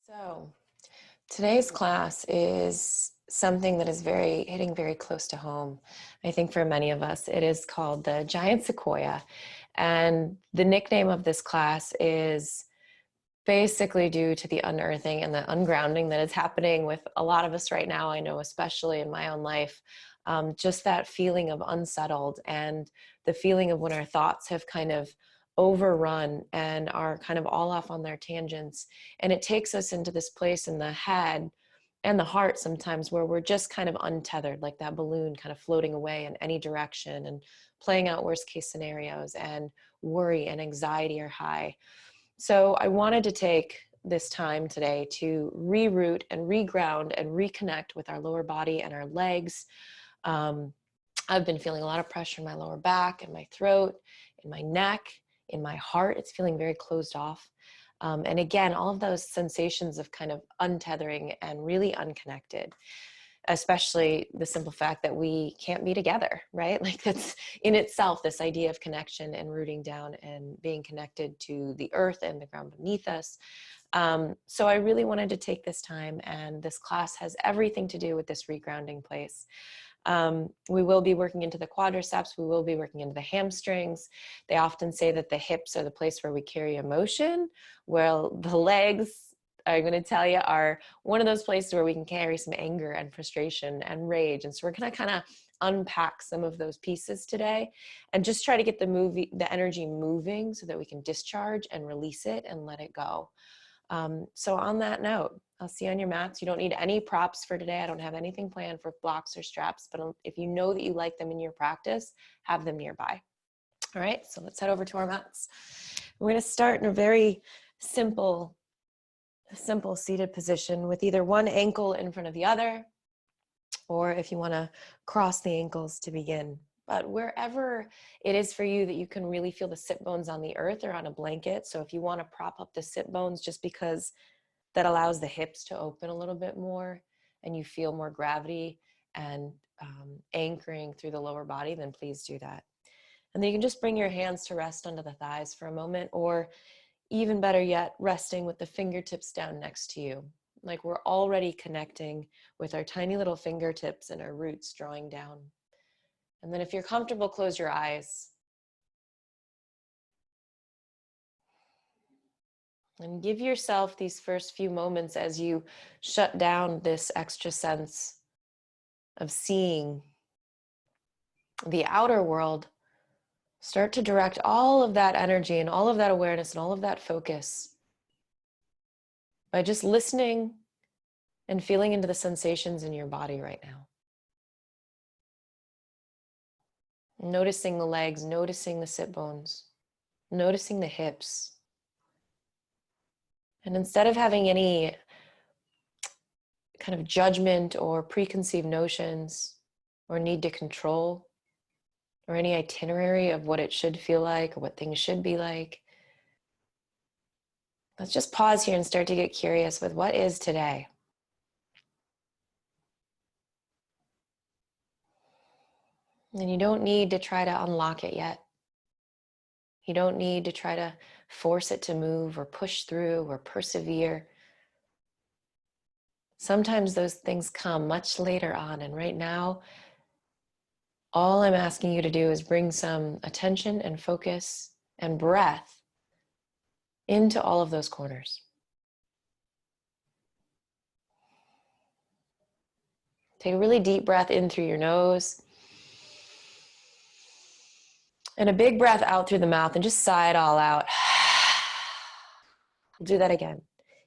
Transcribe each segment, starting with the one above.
So today's class is something that is hitting very close to home. I think for many of us, it is called the giant sequoia. And the nickname of this class is basically due to the unearthing and the ungrounding that is happening with a lot of us right now. I know, especially in my own life, just that feeling of unsettled and the feeling of when our thoughts have kind of overrun and are kind of all off on their tangents. And it takes us into this place in the head and the heart sometimes where we're just kind of untethered, like that balloon kind of floating away in any direction and playing out worst case scenarios, and worry and anxiety are high. So I wanted to take this time today to reroute and reground and reconnect with our lower body and our legs. I've been feeling a lot of pressure in my lower back and my throat, in my neck, in my heart. It's feeling very closed off. And again, all of those sensations of kind of untethering and really unconnected, especially the simple fact that we can't be together, right? Like that's in itself, this idea of connection and rooting down and being connected to the earth and the ground beneath us. So I really wanted to take this time, and this class has everything to do with this regrounding place. We will be working into the quadriceps. We will be working into the hamstrings. They often say that the hips are the place where we carry emotion. Well, the legs, I'm going to tell you, are one of those places where we can carry some anger and frustration and rage. And so we're going to kind of unpack some of those pieces today and just try to get the energy moving so that we can discharge and release it and let it go. So on that note, I'll see you on your mats. You don't need any props for today. I don't have anything planned for blocks or straps, but if you know that you like them in your practice, have them nearby. All right, so let's head over to our mats. We're going to start in a very simple seated position with either one ankle in front of the other, or if you want to cross the ankles to begin. But wherever it is for you that you can really feel the sit bones on the earth or on a blanket. So if you want to prop up the sit bones just because that allows the hips to open a little bit more and you feel more gravity and anchoring through the lower body, then please do that. And then you can just bring your hands to rest under the thighs for a moment, or even better yet, resting with the fingertips down next to you. Like we're already connecting with our tiny little fingertips and our roots drawing down. And then if you're comfortable, close your eyes. And give yourself these first few moments as you shut down this extra sense of seeing the outer world. Start to direct all of that energy and all of that awareness and all of that focus by just listening and feeling into the sensations in your body right now. Noticing the legs, noticing the sit bones, noticing the hips. And instead of having any kind of judgment or preconceived notions or need to control or any itinerary of what it should feel like or what things should be like, let's just pause here and start to get curious with what is today. And you don't need to try to unlock it yet. You don't need to try to force it to move or push through or persevere. Sometimes those things come much later on, and right now, all I'm asking you to do is bring some attention and focus and breath into all of those corners. Take a really deep breath in through your nose and a big breath out through the mouth, and just sigh it all out. We'll do that again.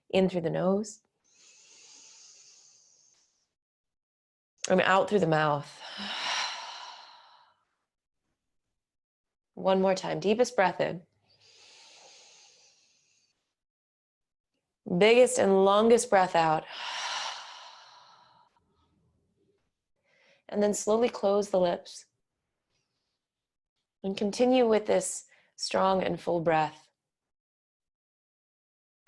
In through the nose and out through the mouth. One more time. Deepest breath in. Biggest and longest breath out. And then slowly close the lips. And continue with this strong and full breath.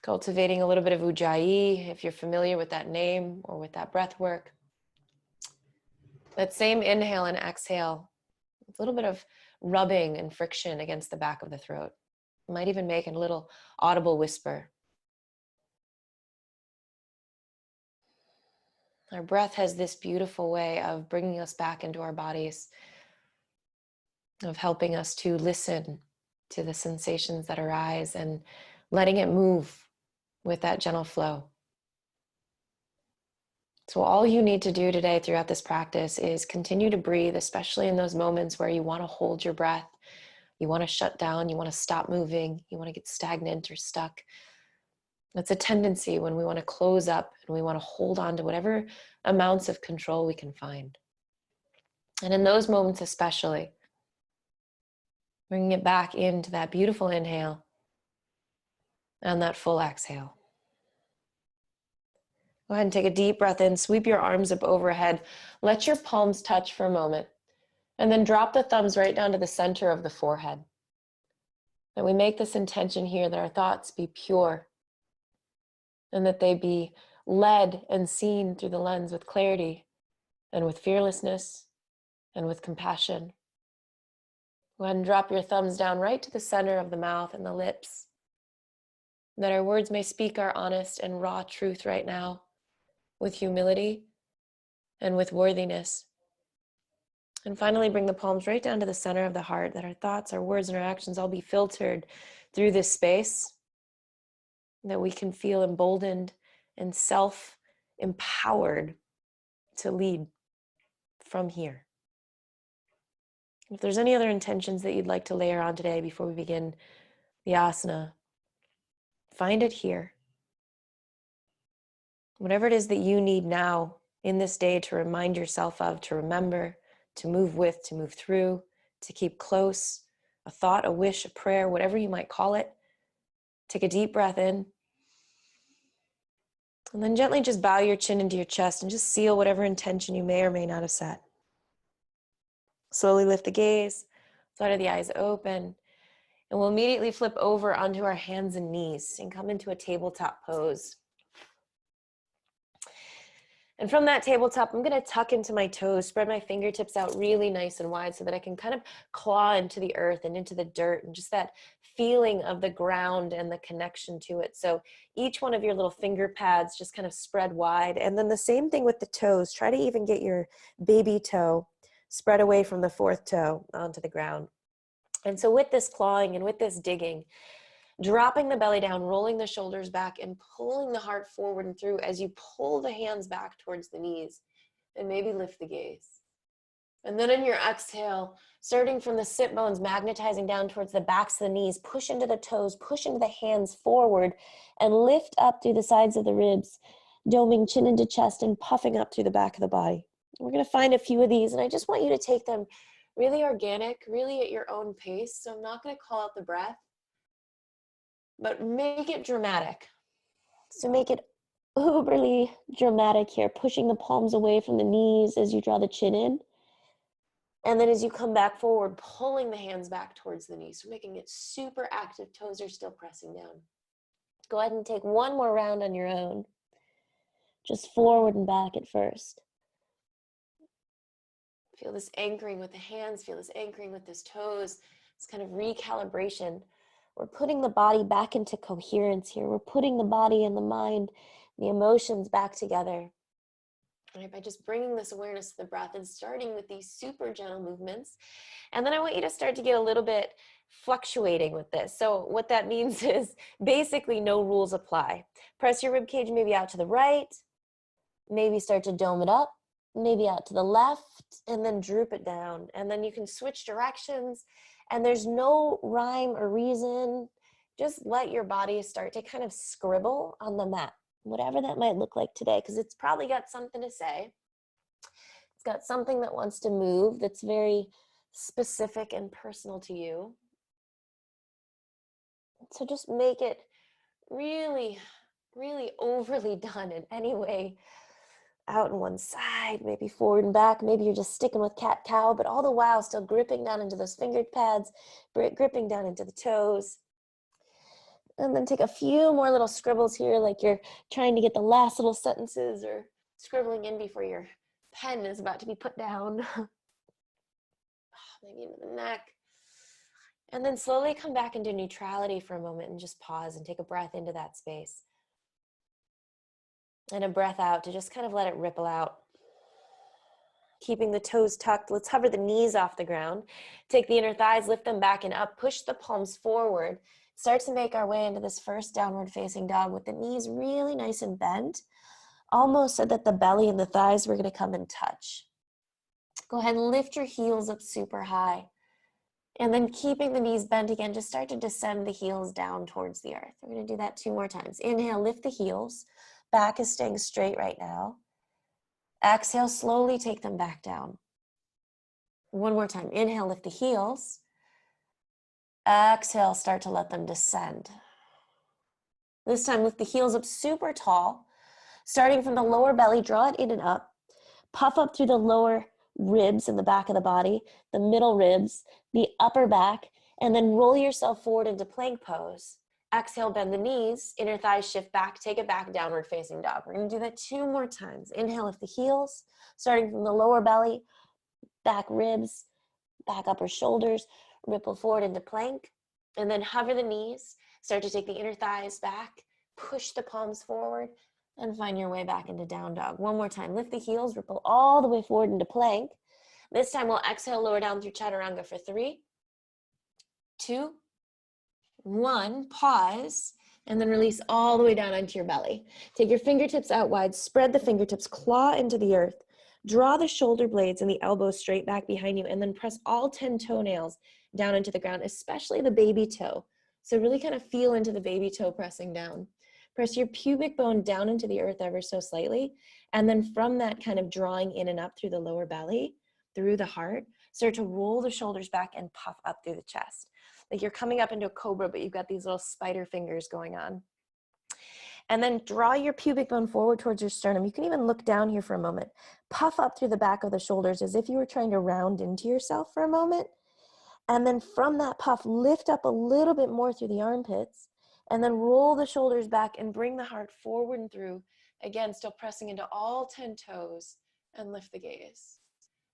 Cultivating a little bit of Ujjayi, if you're familiar with that name or with that breath work. That same inhale and exhale, a little bit of rubbing and friction against the back of the throat. You might even make a little audible whisper. Our breath has this beautiful way of bringing us back into our bodies, of helping us to listen to the sensations that arise and letting it move with that gentle flow. So all you need to do today throughout this practice is continue to breathe, especially in those moments where you want to hold your breath, you want to shut down, you want to stop moving, you want to get stagnant or stuck. That's a tendency when we want to close up and we want to hold on to whatever amounts of control we can find. And in those moments especially, bringing it back into that beautiful inhale and that full exhale. Go ahead and take a deep breath in, sweep your arms up overhead, let your palms touch for a moment, and then drop the thumbs right down to the center of the forehead. And we make this intention here that our thoughts be pure and that they be led and seen through the lens with clarity and with fearlessness and with compassion. Go ahead and drop your thumbs down right to the center of the mouth and the lips, that our words may speak our honest and raw truth right now with humility and with worthiness. And finally, bring the palms right down to the center of the heart, that our thoughts, our words, and our actions all be filtered through this space, that we can feel emboldened and self-empowered to lead from here. If there's any other intentions that you'd like to layer on today before we begin the asana, find it here. Whatever it is that you need now in this day to remind yourself of, to remember, to move with, to move through, to keep close, a thought, a wish, a prayer, whatever you might call it. Take a deep breath in. And then gently just bow your chin into your chest and just seal whatever intention you may or may not have set. Slowly lift the gaze, flutter the eyes open, and we'll immediately flip over onto our hands and knees and come into a tabletop pose. And from that tabletop, I'm going to tuck into my toes, spread my fingertips out really nice and wide so that I can kind of claw into the earth and into the dirt and just that feeling of the ground and the connection to it. So each one of your little finger pads just kind of spread wide. And then the same thing with the toes. Try to even get your baby toe spread away from the fourth toe onto the ground. And so with this clawing and with this digging, dropping the belly down, rolling the shoulders back, and pulling the heart forward and through as you pull the hands back towards the knees, and maybe lift the gaze. And then in your exhale, starting from the sit bones, magnetizing down towards the backs of the knees, push into the toes, push into the hands forward, and lift up through the sides of the ribs, doming chin into chest and puffing up through the back of the body. We're going to find a few of these, and I just want you to take them really organic, really at your own pace. So I'm not going to call out the breath, but make it dramatic. So make it uberly dramatic here, pushing the palms away from the knees as you draw the chin in. And then as you come back forward, pulling the hands back towards the knees. So making it super active, toes are still pressing down. Go ahead and take one more round on your own. Just forward and back at first. Feel this anchoring with the hands, feel this anchoring with this toes, this kind of recalibration. We're putting the body back into coherence here. We're putting the body and the mind, the emotions back together. Right, by just bringing this awareness to the breath and starting with these super gentle movements. And then I want you to start to get a little bit fluctuating with this. So what that means is basically no rules apply. Press your ribcage maybe out to the right, maybe start to dome it up, maybe out to the left, and then droop it down. And then you can switch directions, and there's no rhyme or reason. Just let your body start to kind of scribble on the mat, whatever that might look like today, because it's probably got something to say. It's got something that wants to move that's very specific and personal to you. So just make it really, really overly done in any way. Out on one side, maybe forward and back. Maybe you're just sticking with cat-cow, but all the while still gripping down into those fingered pads, gripping down into the toes. And then take a few more little scribbles here, like you're trying to get the last little sentences or scribbling in before your pen is about to be put down. Maybe into the neck. And then slowly come back into neutrality for a moment and just pause and take a breath into that space. And a breath out to just kind of let it ripple out. Keeping the toes tucked, let's hover the knees off the ground. Take the inner thighs, lift them back and up, push the palms forward. Start to make our way into this first downward facing dog with the knees really nice and bent, almost so that the belly and the thighs were gonna come and touch. Go ahead and lift your heels up super high. And then keeping the knees bent again, just start to descend the heels down towards the earth. We're gonna do that 2 more times. Inhale, lift the heels. Back is staying straight right now. Exhale, slowly take them back down. 1 more time. Inhale, lift the heels. Exhale, start to let them descend. This time, lift the heels up super tall. Starting from the lower belly, draw it in and up. Puff up through the lower ribs in the back of the body, the middle ribs, the upper back, and then roll yourself forward into plank pose. Exhale, bend the knees, inner thighs shift back, take it back, downward facing dog. We're gonna do that 2 more times. Inhale, lift the heels, starting from the lower belly, back ribs, back upper shoulders, ripple forward into plank, and then hover the knees, start to take the inner thighs back, push the palms forward, and find your way back into down dog. 1 more time, lift the heels, ripple all the way forward into plank. This time we'll exhale, lower down through chaturanga for 3, 2, 1, pause, and then release all the way down onto your belly. Take your fingertips out wide, spread the fingertips, claw into the earth, draw the shoulder blades and the elbows straight back behind you, and then press all 10 toenails down into the ground, especially the baby toe. So really kind of feel into the baby toe pressing down. Press your pubic bone down into the earth ever so slightly, and then from that kind of drawing in and up through the lower belly, through the heart, start to roll the shoulders back and puff up through the chest. Like you're coming up into a cobra, but you've got these little spider fingers going on. And then draw your pubic bone forward towards your sternum. You can even look down here for a moment. Puff up through the back of the shoulders as if you were trying to round into yourself for a moment. And then from that puff, lift up a little bit more through the armpits. And then roll the shoulders back and bring the heart forward and through. Again, still pressing into all 10 toes, and lift the gaze.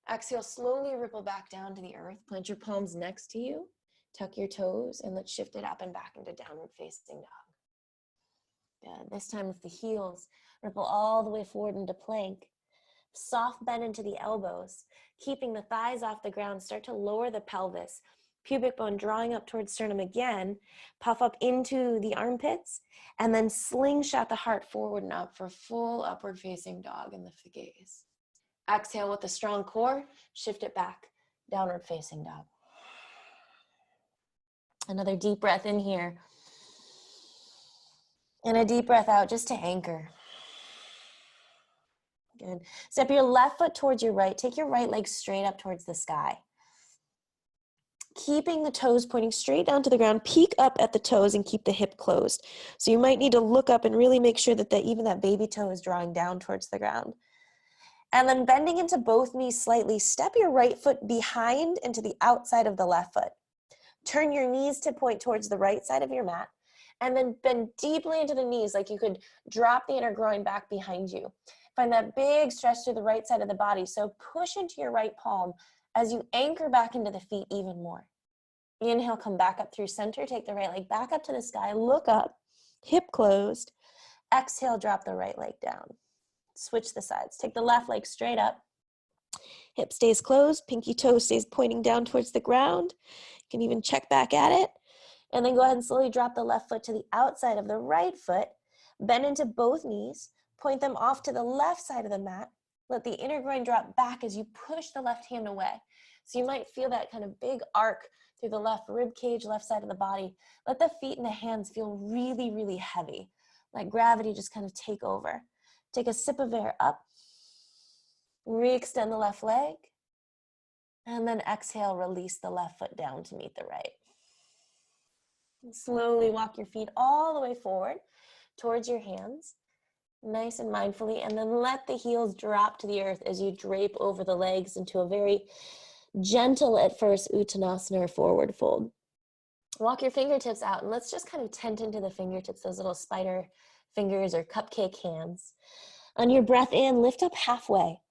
Exhale, slowly ripple back down to the earth. Plant your palms next to you. Tuck your toes, and let's shift it up and back into downward facing dog. Good. This time with the heels, ripple all the way forward into plank. Soft bend into the elbows, keeping the thighs off the ground. Start to lower the pelvis. Pubic bone drawing up towards sternum again. Puff up into the armpits, and then slingshot the heart forward and up for full upward facing dog, and lift the gaze. Exhale with a strong core, shift it back, downward facing dog. Another deep breath in here. And a deep breath out just to anchor. Good. Step your left foot towards your right. Take your right leg straight up towards the sky. Keeping the toes pointing straight down to the ground, peek up at the toes and keep the hip closed. So you might need to look up and really make sure that even that baby toe is drawing down towards the ground. And then bending into both knees slightly, step your right foot behind into the outside of the left foot. Turn your knees to point towards the right side of your mat, and then bend deeply into the knees like you could drop the inner groin back behind you. Find that big stretch through the right side of the body. So push into your right palm as you anchor back into the feet even more. Inhale, come back up through center. Take the right leg back up to the sky. Look up, hip closed. Exhale, drop the right leg down. Switch the sides. Take the left leg straight up. Hip stays closed. Pinky toe stays pointing down towards the ground. You can even check back at it. And then go ahead and slowly drop the left foot to the outside of the right foot. Bend into both knees. Point them off to the left side of the mat. Let the inner groin drop back as you push the left hand away. So you might feel that kind of big arc through the left rib cage, left side of the body. Let the feet and the hands feel really, really heavy. Like gravity just kind of take over. Take a sip of air up. Re-extend the left leg. And then exhale, release the left foot down to meet the right. And slowly walk your feet all the way forward towards your hands. Nice and mindfully, and then let the heels drop to the earth as you drape over the legs into a very gentle at first Uttanasana or forward fold. Walk your fingertips out, and let's just kind of tent into the fingertips, those little spider fingers or cupcake hands. On your breath in, lift up halfway.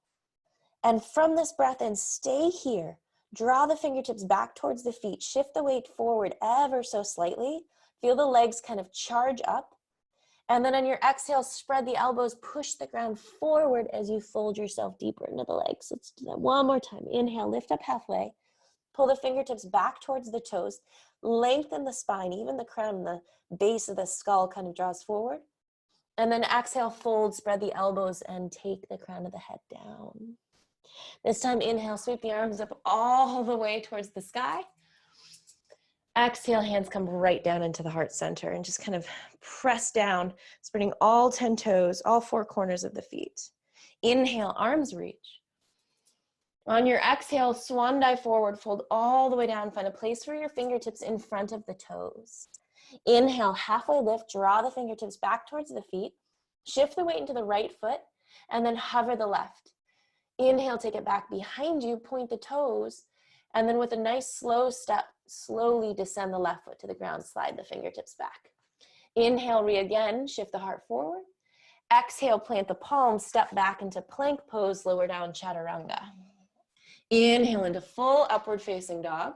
And from this breath in, stay here. Draw the fingertips back towards the feet. Shift the weight forward ever so slightly. Feel the legs kind of charge up. And then on your exhale, spread the elbows, push the ground forward as you fold yourself deeper into the legs. Let's do that one more time. Inhale, lift up halfway. Pull the fingertips back towards the toes. Lengthen the spine, even the crown and the base of the skull kind of draws forward. And then exhale, fold, spread the elbows, and take the crown of the head down. This time, inhale, sweep the arms up all the way towards the sky. Exhale, hands come right down into the heart center and just kind of press down, spreading all 10 toes, all 4 corners of the feet. Inhale, arms reach. On your exhale, swan dive forward, fold all the way down. Find a place for your fingertips in front of the toes. Inhale, halfway lift, draw the fingertips back towards the feet. Shift the weight into the right foot, and then hover the left. Inhale, take it back behind you, point the toes, and then with a nice slow step, slowly descend the left foot to the ground, slide the fingertips back. Inhale, again, shift the heart forward. Exhale, plant the palms, step back into plank pose, lower down, chaturanga. Inhale into full upward facing dog.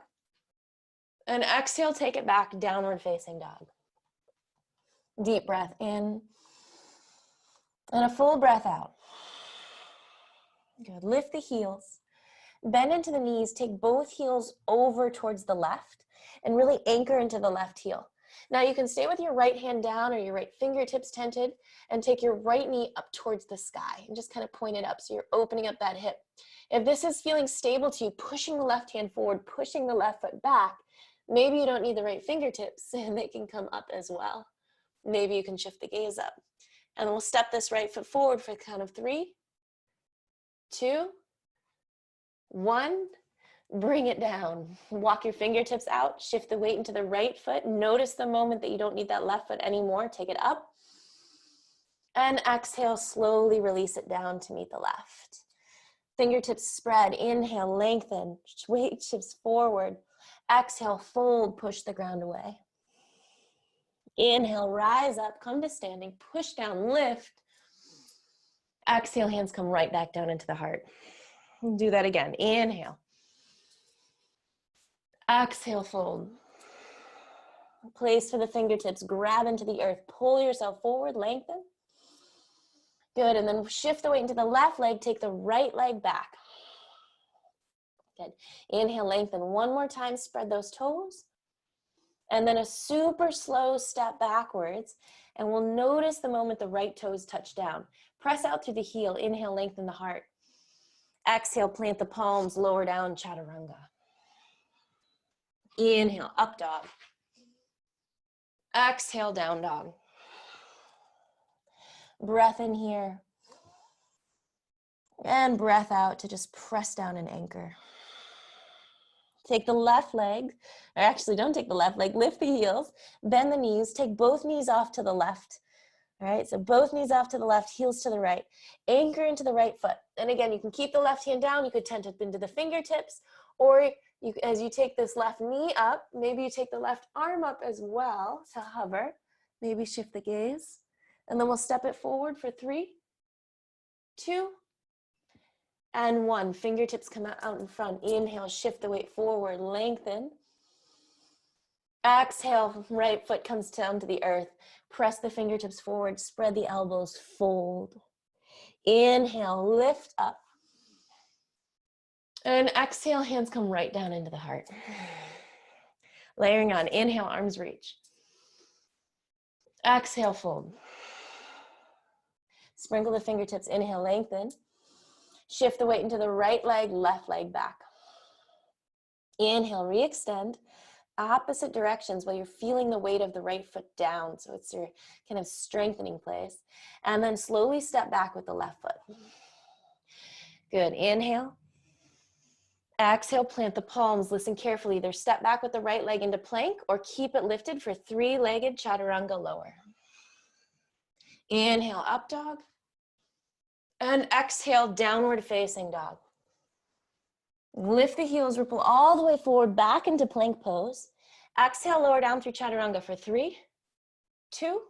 And exhale, take it back, downward facing dog. Deep breath in. And a full breath out. Good. Lift the heels. Bend into the knees. Take both heels over towards the left and really anchor into the left heel. Now you can stay with your right hand down or your right fingertips tented and take your right knee up towards the sky and just kind of point it up so you're opening up that hip. If this is feeling stable to you, pushing the left hand forward, pushing the left foot back, maybe you don't need the right fingertips and they can come up as well. Maybe you can shift the gaze up. And we'll step this right foot forward for the count of 3, 2, 1. Bring it down. Walk your fingertips out. Shift the weight into the right foot. Notice the moment that you don't need that left foot anymore. Take it up. And exhale, slowly release it down to meet the left. Fingertips spread. Inhale, lengthen. Weight shifts forward. Exhale, fold, push the ground away. Inhale, rise up, come to standing, push down, lift. Exhale, hands come right back down into the heart. Do that again. Inhale. Exhale, fold. Place for the fingertips, grab into the earth, pull yourself forward, lengthen. Good, and then shift the weight into the left leg, take the right leg back. Good. Inhale, lengthen one more time, spread those toes. And then a super slow step backwards, and we'll notice the moment the right toes touch down. Press out through the heel, inhale, lengthen the heart. Exhale, plant the palms, lower down, chaturanga. Inhale, up dog. Exhale, down dog. Breath in here. And breath out to just press down and anchor. Take the left leg, or actually don't take the left leg, lift the heels, bend the knees, take both knees off to the left. All right, so both knees off to the left, heels to the right. Anchor into the right foot. And again, you can keep the left hand down, you could tent up into the fingertips, or as you take this left knee up, maybe you take the left arm up as well to hover. Maybe shift the gaze. And then we'll step it forward for 3, 2, and 1. Fingertips come out in front. Inhale, shift the weight forward, lengthen. Exhale, right foot comes down to the earth. Press the fingertips forward, spread the elbows, fold. Inhale, lift up. And exhale, hands come right down into the heart. Layering on, inhale, arms reach. Exhale, fold. Sprinkle the fingertips, inhale, lengthen. Shift the weight into the right leg, left leg back. Inhale, re-extend. Opposite directions while you're feeling the weight of the right foot down. So it's your kind of strengthening place. And then slowly step back with the left foot. Good, inhale. Exhale, plant the palms. Listen carefully. Either step back with the right leg into plank or keep it lifted for 3-legged chaturanga lower. Inhale, up dog. And exhale, downward facing dog. Lift the heels, ripple all the way forward, back into plank pose. Exhale, lower down through chaturanga for 3, 2,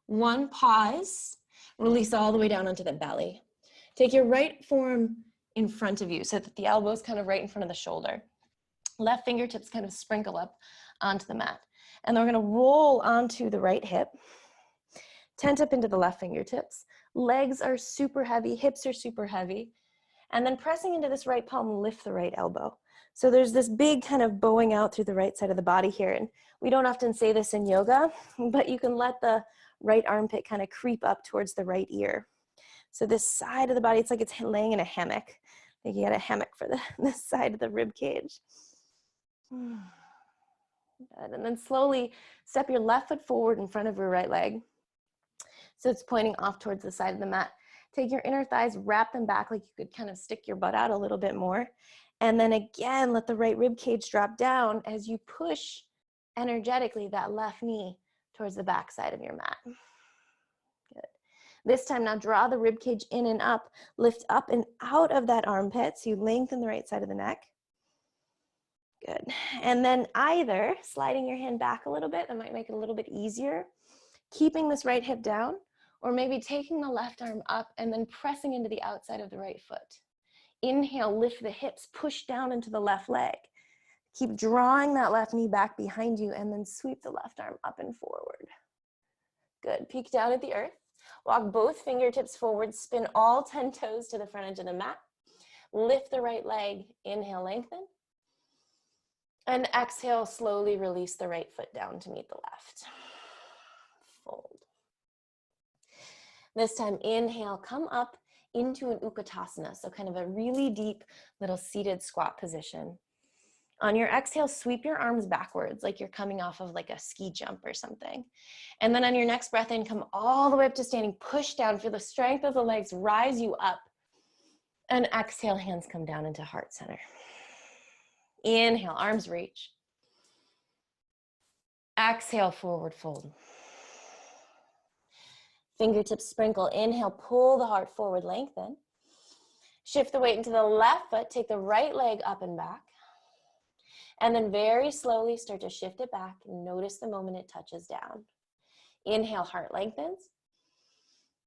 1. Pause. Release all the way down onto the belly. Take your right forearm in front of you so that the elbow is kind of right in front of the shoulder. Left fingertips kind of sprinkle up onto the mat. And then we're going to roll onto the right hip. tent up into the left fingertips. Legs are super heavy, hips are super heavy. And then pressing into this right palm, lift the right elbow. So there's this big kind of bowing out through the right side of the body here. And we don't often say this in yoga, but you can let the right armpit kind of creep up towards the right ear. So this side of the body, it's like it's laying in a hammock. I think you got a hammock for this side of the rib cage. Good. And then slowly step your left foot forward in front of your right leg. So it's pointing off towards the side of the mat. Take your inner thighs, wrap them back like you could kind of stick your butt out a little bit more. And then again, let the right rib cage drop down as you push energetically that left knee towards the back side of your mat. Good. This time now draw the rib cage in and up, lift up and out of that armpit so you lengthen the right side of the neck. Good. And then either sliding your hand back a little bit, that might make it a little bit easier, keeping this right hip down, or maybe taking the left arm up and then pressing into the outside of the right foot. Inhale, lift the hips, push down into the left leg. Keep drawing that left knee back behind you and then sweep the left arm up and forward. Good, peek down at the earth. Walk both fingertips forward, spin all 10 toes to the front edge of the mat. Lift the right leg, inhale, lengthen. And exhale, slowly release the right foot down to meet the left. Fold. This time, inhale, come up into an Utkatasana, so kind of a really deep little seated squat position. On your exhale, sweep your arms backwards like you're coming off of like a ski jump or something. And then on your next breath in, come all the way up to standing, push down, feel the strength of the legs rise you up. And exhale, hands come down into heart center. Inhale, arms reach. Exhale, forward fold. Fingertips sprinkle. Inhale, pull the heart forward, lengthen. Shift the weight into the left foot, take the right leg up and back. And then very slowly start to shift it back. Notice the moment it touches down. Inhale, heart lengthens.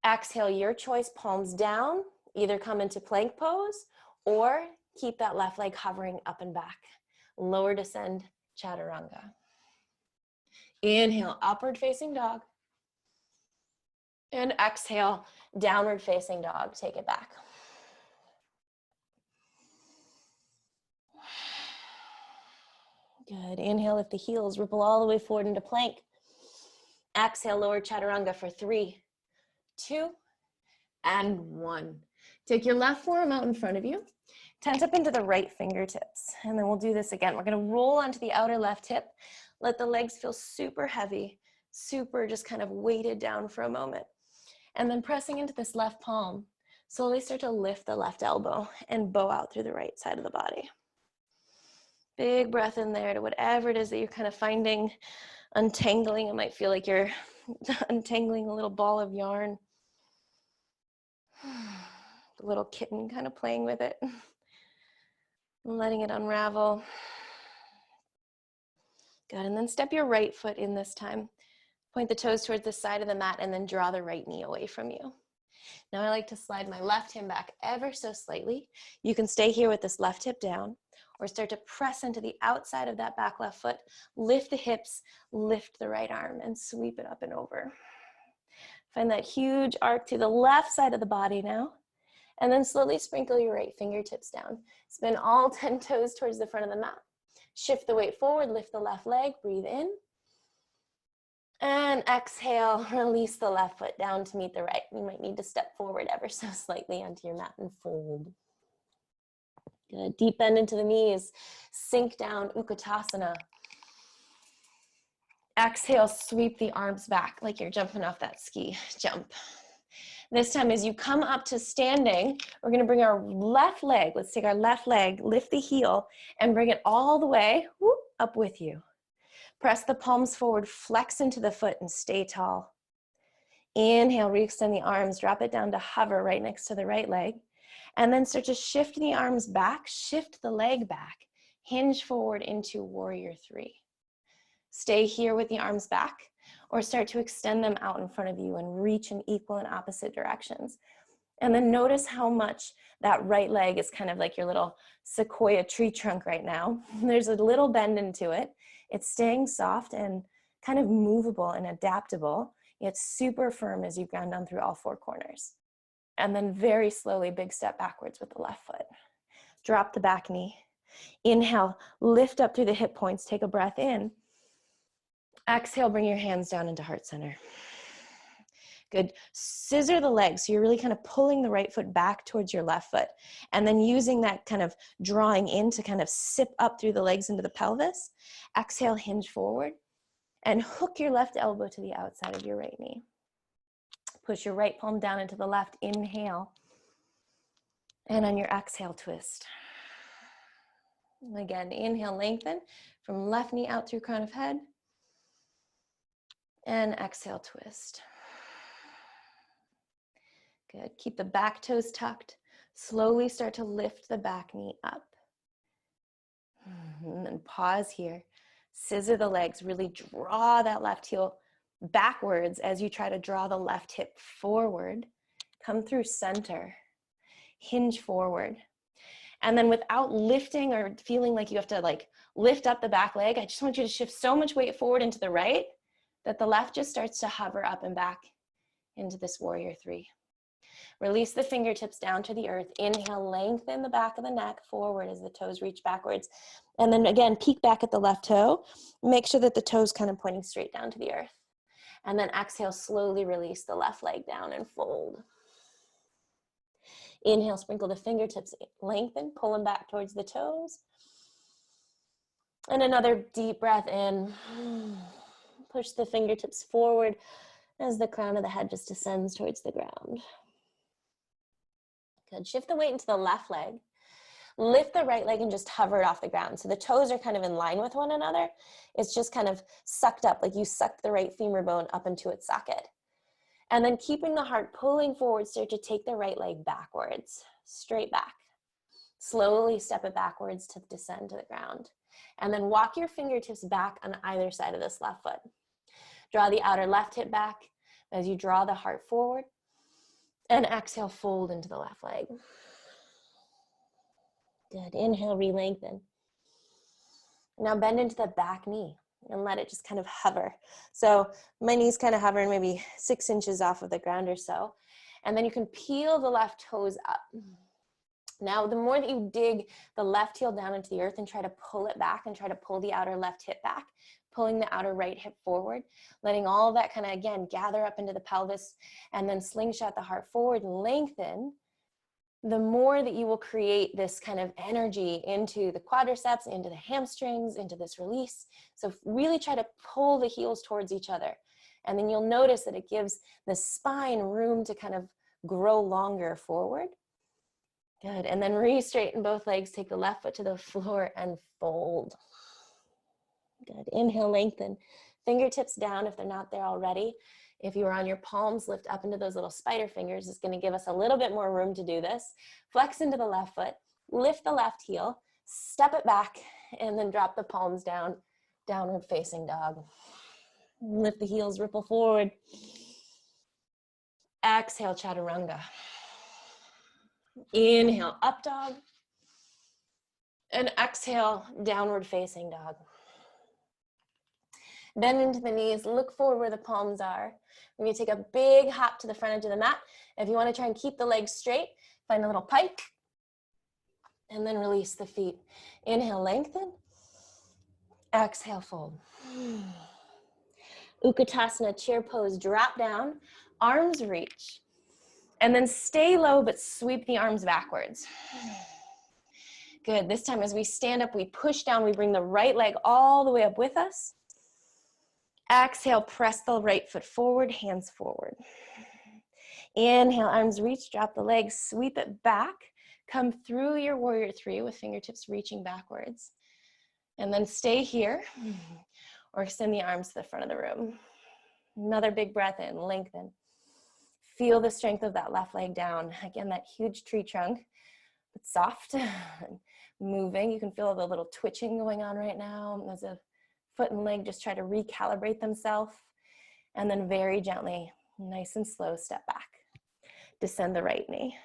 Exhale, your choice, palms down. Either come into plank pose or keep that left leg hovering up and back. Lower descend, chaturanga. Inhale, upward facing dog. And exhale, downward facing dog. Take it back. Good. Inhale, lift the heels, ripple all the way forward into plank. Exhale, lower chaturanga for 3, 2, and 1. Take your left forearm out in front of you. Tent up into the right fingertips. And then we'll do this again. We're going to roll onto the outer left hip. Let the legs feel super heavy, super just kind of weighted down for a moment. And then pressing into this left palm, slowly start to lift the left elbow and bow out through the right side of the body. Big breath in there to whatever it is that you're kind of finding untangling. It might feel like you're untangling a little ball of yarn. The little kitten kind of playing with it. Letting it unravel. Good, and then step your right foot in this time. Point the toes towards the side of the mat and then draw the right knee away from you. Now I like to slide my left hand back ever so slightly. You can stay here with this left hip down or start to press into the outside of that back left foot. Lift the hips, lift the right arm and sweep it up and over. Find that huge arc to the left side of the body now. And then slowly sprinkle your right fingertips down. Spin all 10 toes towards the front of the mat. Shift the weight forward, lift the left leg, breathe in. And exhale, release the left foot down to meet the right. You might need to step forward ever so slightly onto your mat and fold. Good, deep bend into the knees. Sink down, Utkatasana. Exhale, sweep the arms back like you're jumping off that ski jump. This time as you come up to standing, we're gonna bring our left leg, let's take our left leg, lift the heel, and bring it all the way up with you. Press the palms forward, flex into the foot, and stay tall. Inhale, re-extend the arms, drop it down to hover right next to the right leg. And then start to shift the arms back, shift the leg back, hinge forward into warrior 3. Stay here with the arms back, or start to extend them out in front of you and reach in equal and opposite directions. And then notice how much that right leg is kind of like your little sequoia tree trunk right now. There's a little bend into it. It's staying soft and kind of movable and adaptable. Get super firm as you ground down through all four corners. And then very slowly, big step backwards with the left foot. Drop the back knee. Inhale, lift up through the hip points. Take a breath in. Exhale, bring your hands down into heart center. Good. Scissor the legs. So you're really kind of pulling the right foot back towards your left foot. And then using that kind of drawing in to kind of sip up through the legs into the pelvis. Exhale, hinge forward. And hook your left elbow to the outside of your right knee. Push your right palm down into the left. Inhale. And on your exhale, twist. Again, inhale, lengthen from left knee out through crown of head. And exhale, twist. Good. Keep the back toes tucked. Slowly start to lift the back knee up. And then pause here. Scissor the legs. Really draw that left heel backwards as you try to draw the left hip forward. Come through center. Hinge forward. And then without lifting or feeling like you have to lift up the back leg, I just want you to shift so much weight forward into the right that the left just starts to hover up and back into this warrior three. Release the fingertips down to the earth. Inhale, lengthen the back of the neck forward as the toes reach backwards. And then again, peek back at the left toe. Make sure that the toe's kind of pointing straight down to the earth. And then exhale, slowly release the left leg down and fold. Inhale, sprinkle the fingertips, lengthen, pull them back towards the toes. And another deep breath in. Push the fingertips forward as the crown of the head just descends towards the ground. Good. Shift the weight into the left leg. Lift the right leg and just hover it off the ground. So the toes are kind of in line with one another. It's just kind of sucked up, like you sucked the right femur bone up into its socket. And then keeping the heart pulling forward, start to take the right leg backwards, straight back. Slowly step it backwards to descend to the ground. And then walk your fingertips back on either side of this left foot. Draw the outer left hip back as you draw the heart forward. And exhale, fold into the left leg. Good. Inhale, re-lengthen. Now bend into the back knee and let it just kind of hover. So my knee's kind of hovering maybe 6 inches off of the ground or so. And then you can peel the left toes up. Now, the more that you dig the left heel down into the earth and try to pull it back and try to pull the outer left hip back, pulling the outer right hip forward, letting all of that kind of, again, gather up into the pelvis and then slingshot the heart forward and lengthen, the more that you will create this kind of energy into the quadriceps, into the hamstrings, into this release. So really try to pull the heels towards each other. And then you'll notice that it gives the spine room to kind of grow longer forward. Good. And then re-straighten both legs. Take the left foot to the floor and fold. Good. Inhale, lengthen. Fingertips down if they're not there already. If you are on your palms, lift up into those little spider fingers. It's going to give us a little bit more room to do this. Flex into the left foot. Lift the left heel. Step it back. And then drop the palms down. Downward facing dog. Lift the heels, ripple forward. Exhale, chaturanga. Inhale, up dog. And exhale, downward facing dog. Bend into the knees, look forward where the palms are. We're going to take a big hop to the front edge of the mat. If you want to try and keep the legs straight, find a little pike. And then release the feet. Inhale, lengthen. Exhale, fold. Utkatasana, chair pose, drop down, arms reach. And then stay low, but sweep the arms backwards. Good. This time as we stand up, we push down, we bring the right leg all the way up with us. Exhale, press the right foot forward, hands forward. Inhale, arms reach, drop the legs, sweep it back. Come through your warrior three with fingertips reaching backwards. And then stay here or extend the arms to the front of the room. Another big breath in, lengthen. Feel the strength of that left leg down. Again, that huge tree trunk, but soft, moving. You can feel the little twitching going on right now as a foot and leg just try to recalibrate themselves. And then very gently, nice and slow, step back. Descend the right knee.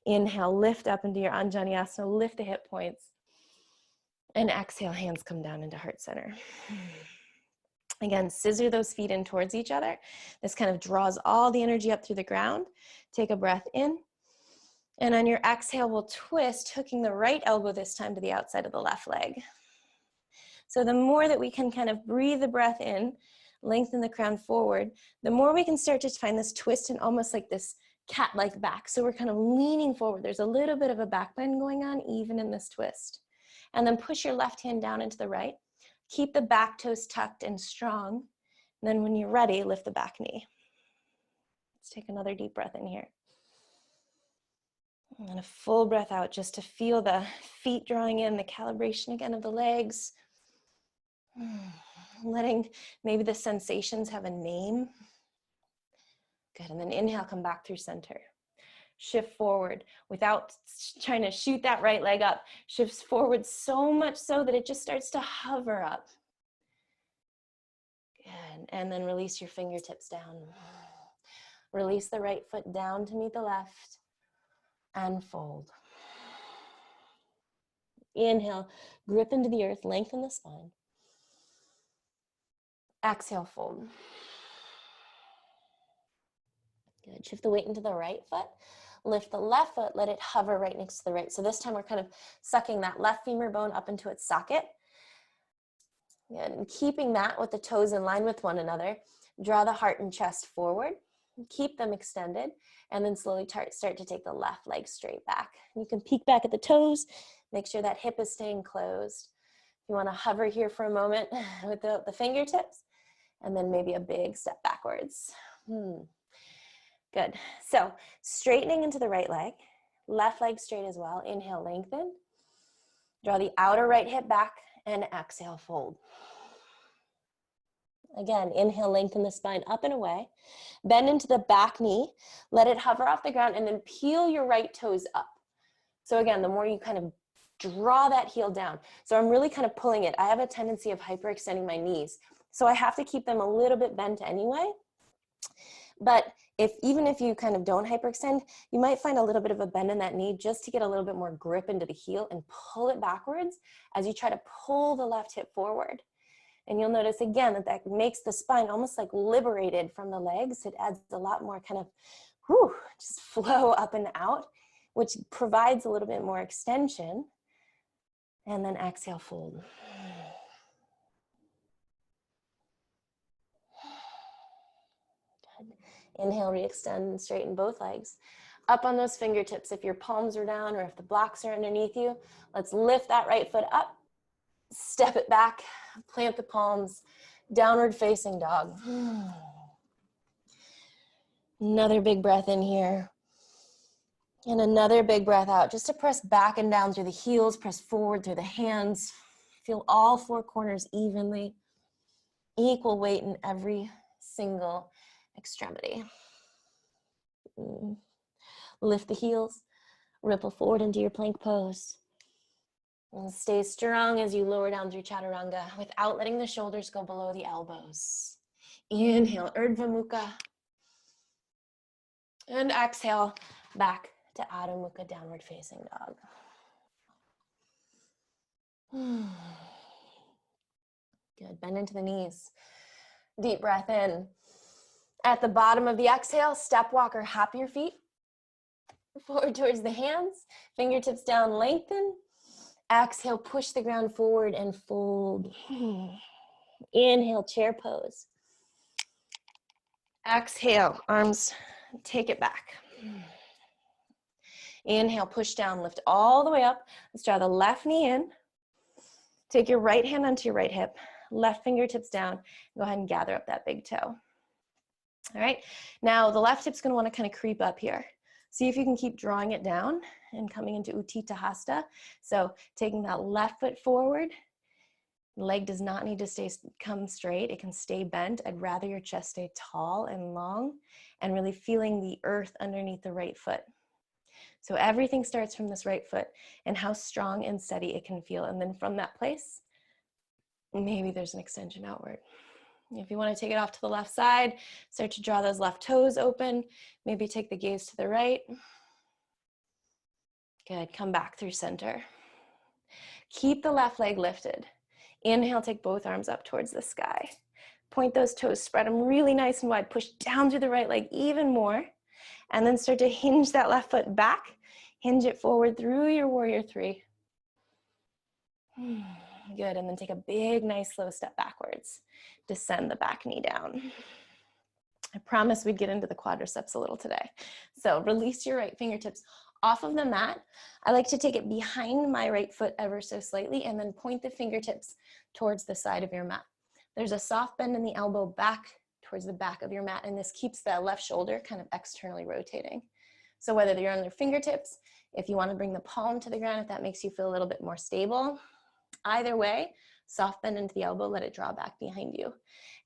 Inhale, lift up into your Anjaneyasana, lift the hip points. And exhale, hands come down into heart center. Again, scissor those feet in towards each other. This kind of draws all the energy up through the ground. Take a breath in. And on your exhale, we'll twist, hooking the right elbow this time to the outside of the left leg. So the more that we can kind of breathe the breath in, lengthen the crown forward, the more we can start to find this twist and almost like this cat-like back. So we're kind of leaning forward. There's a little bit of a back bend going on even in this twist. And then push your left hand down into the right. Keep the back toes tucked and strong. And then when you're ready, lift the back knee. Let's take another deep breath in here. And a full breath out just to feel the feet drawing in, the calibration again of the legs. Letting maybe the sensations have a name. Good, and then inhale, come back through center. Shift forward without trying to shoot that right leg up. Shifts forward so much so that it just starts to hover up. Good, and then release your fingertips down. Release the right foot down to meet the left and fold. Inhale, grip into the earth, lengthen the spine. Exhale, fold. Good, shift the weight into the right foot. Lift the left foot, let it hover right next to the right. So this time we're kind of sucking that left femur bone up into its socket. And keeping that with the toes in line with one another. Draw the heart and chest forward. Keep them extended. And then slowly start to take the left leg straight back. You can peek back at the toes. Make sure that hip is staying closed. If you want to hover here for a moment with the fingertips. And then maybe a big step backwards. Good. So straightening into the right leg, left leg straight as well. Inhale, lengthen. Draw the outer right hip back and exhale, fold. Again, inhale, lengthen the spine up and away. Bend into the back knee. Let it hover off the ground and then peel your right toes up. So again, the more you kind of draw that heel down. So I'm really kind of pulling it. I have a tendency of hyperextending my knees. So I have to keep them a little bit bent anyway. But even if you kind of don't hyperextend, you might find a little bit of a bend in that knee just to get a little bit more grip into the heel and pull it backwards as you try to pull the left hip forward. And you'll notice again that makes the spine almost like liberated from the legs. It adds a lot more kind of just flow up and out, which provides a little bit more extension. And then exhale, fold. Good. Inhale, re-extend and straighten both legs. Up on those fingertips if your palms are down or if the blocks are underneath you. Let's lift that right foot up. Step it back, plant the palms, downward facing dog. Another big breath in here. And another big breath out, just to press back and down through the heels, press forward through the hands. Feel all four corners evenly. Equal weight in every single extremity. Lift the heels, ripple forward into your plank pose. And stay strong as you lower down through chaturanga without letting the shoulders go below the elbows. Inhale, Urdhva Mukha. And exhale, back to Adho Mukha, downward facing dog. Good, bend into the knees. Deep breath in. At the bottom of the exhale, step walk or hop your feet forward towards the hands. Fingertips down, lengthen. Exhale, push the ground forward and fold. Inhale, chair pose. Exhale, arms, take it back. Inhale, push down, lift all the way up. Let's draw the left knee in. Take your right hand onto your right hip, left fingertips down. Go ahead and gather up that big toe. All right, now the left hip's gonna wanna kind of creep up here. See if you can keep drawing it down and coming into Utthita Hasta. So taking that left foot forward, leg does not need to come straight. It can stay bent. I'd rather your chest stay tall and long and really feeling the earth underneath the right foot. So everything starts from this right foot and how strong and steady it can feel. And then from that place, maybe there's an extension outward. If you want to take it off to the left side, start to draw those left toes open. Maybe take the gaze to the right. Good, come back through center. Keep the left leg lifted. Inhale, take both arms up towards the sky. Point those toes, spread them really nice and wide. Push down through the right leg even more. And then start to hinge that left foot back. Hinge it forward through your warrior three. Good, and then take a big, nice, slow step backwards. Descend the back knee down. I promised we'd get into the quadriceps a little today. So release your right fingertips off of the mat. I like to take it behind my right foot ever so slightly and then point the fingertips towards the side of your mat. There's a soft bend in the elbow back towards the back of your mat, and this keeps the left shoulder kind of externally rotating. So whether you're on your fingertips, if you want to bring the palm to the ground, if that makes you feel a little bit more stable, either way, soft bend into the elbow, let it draw back behind you.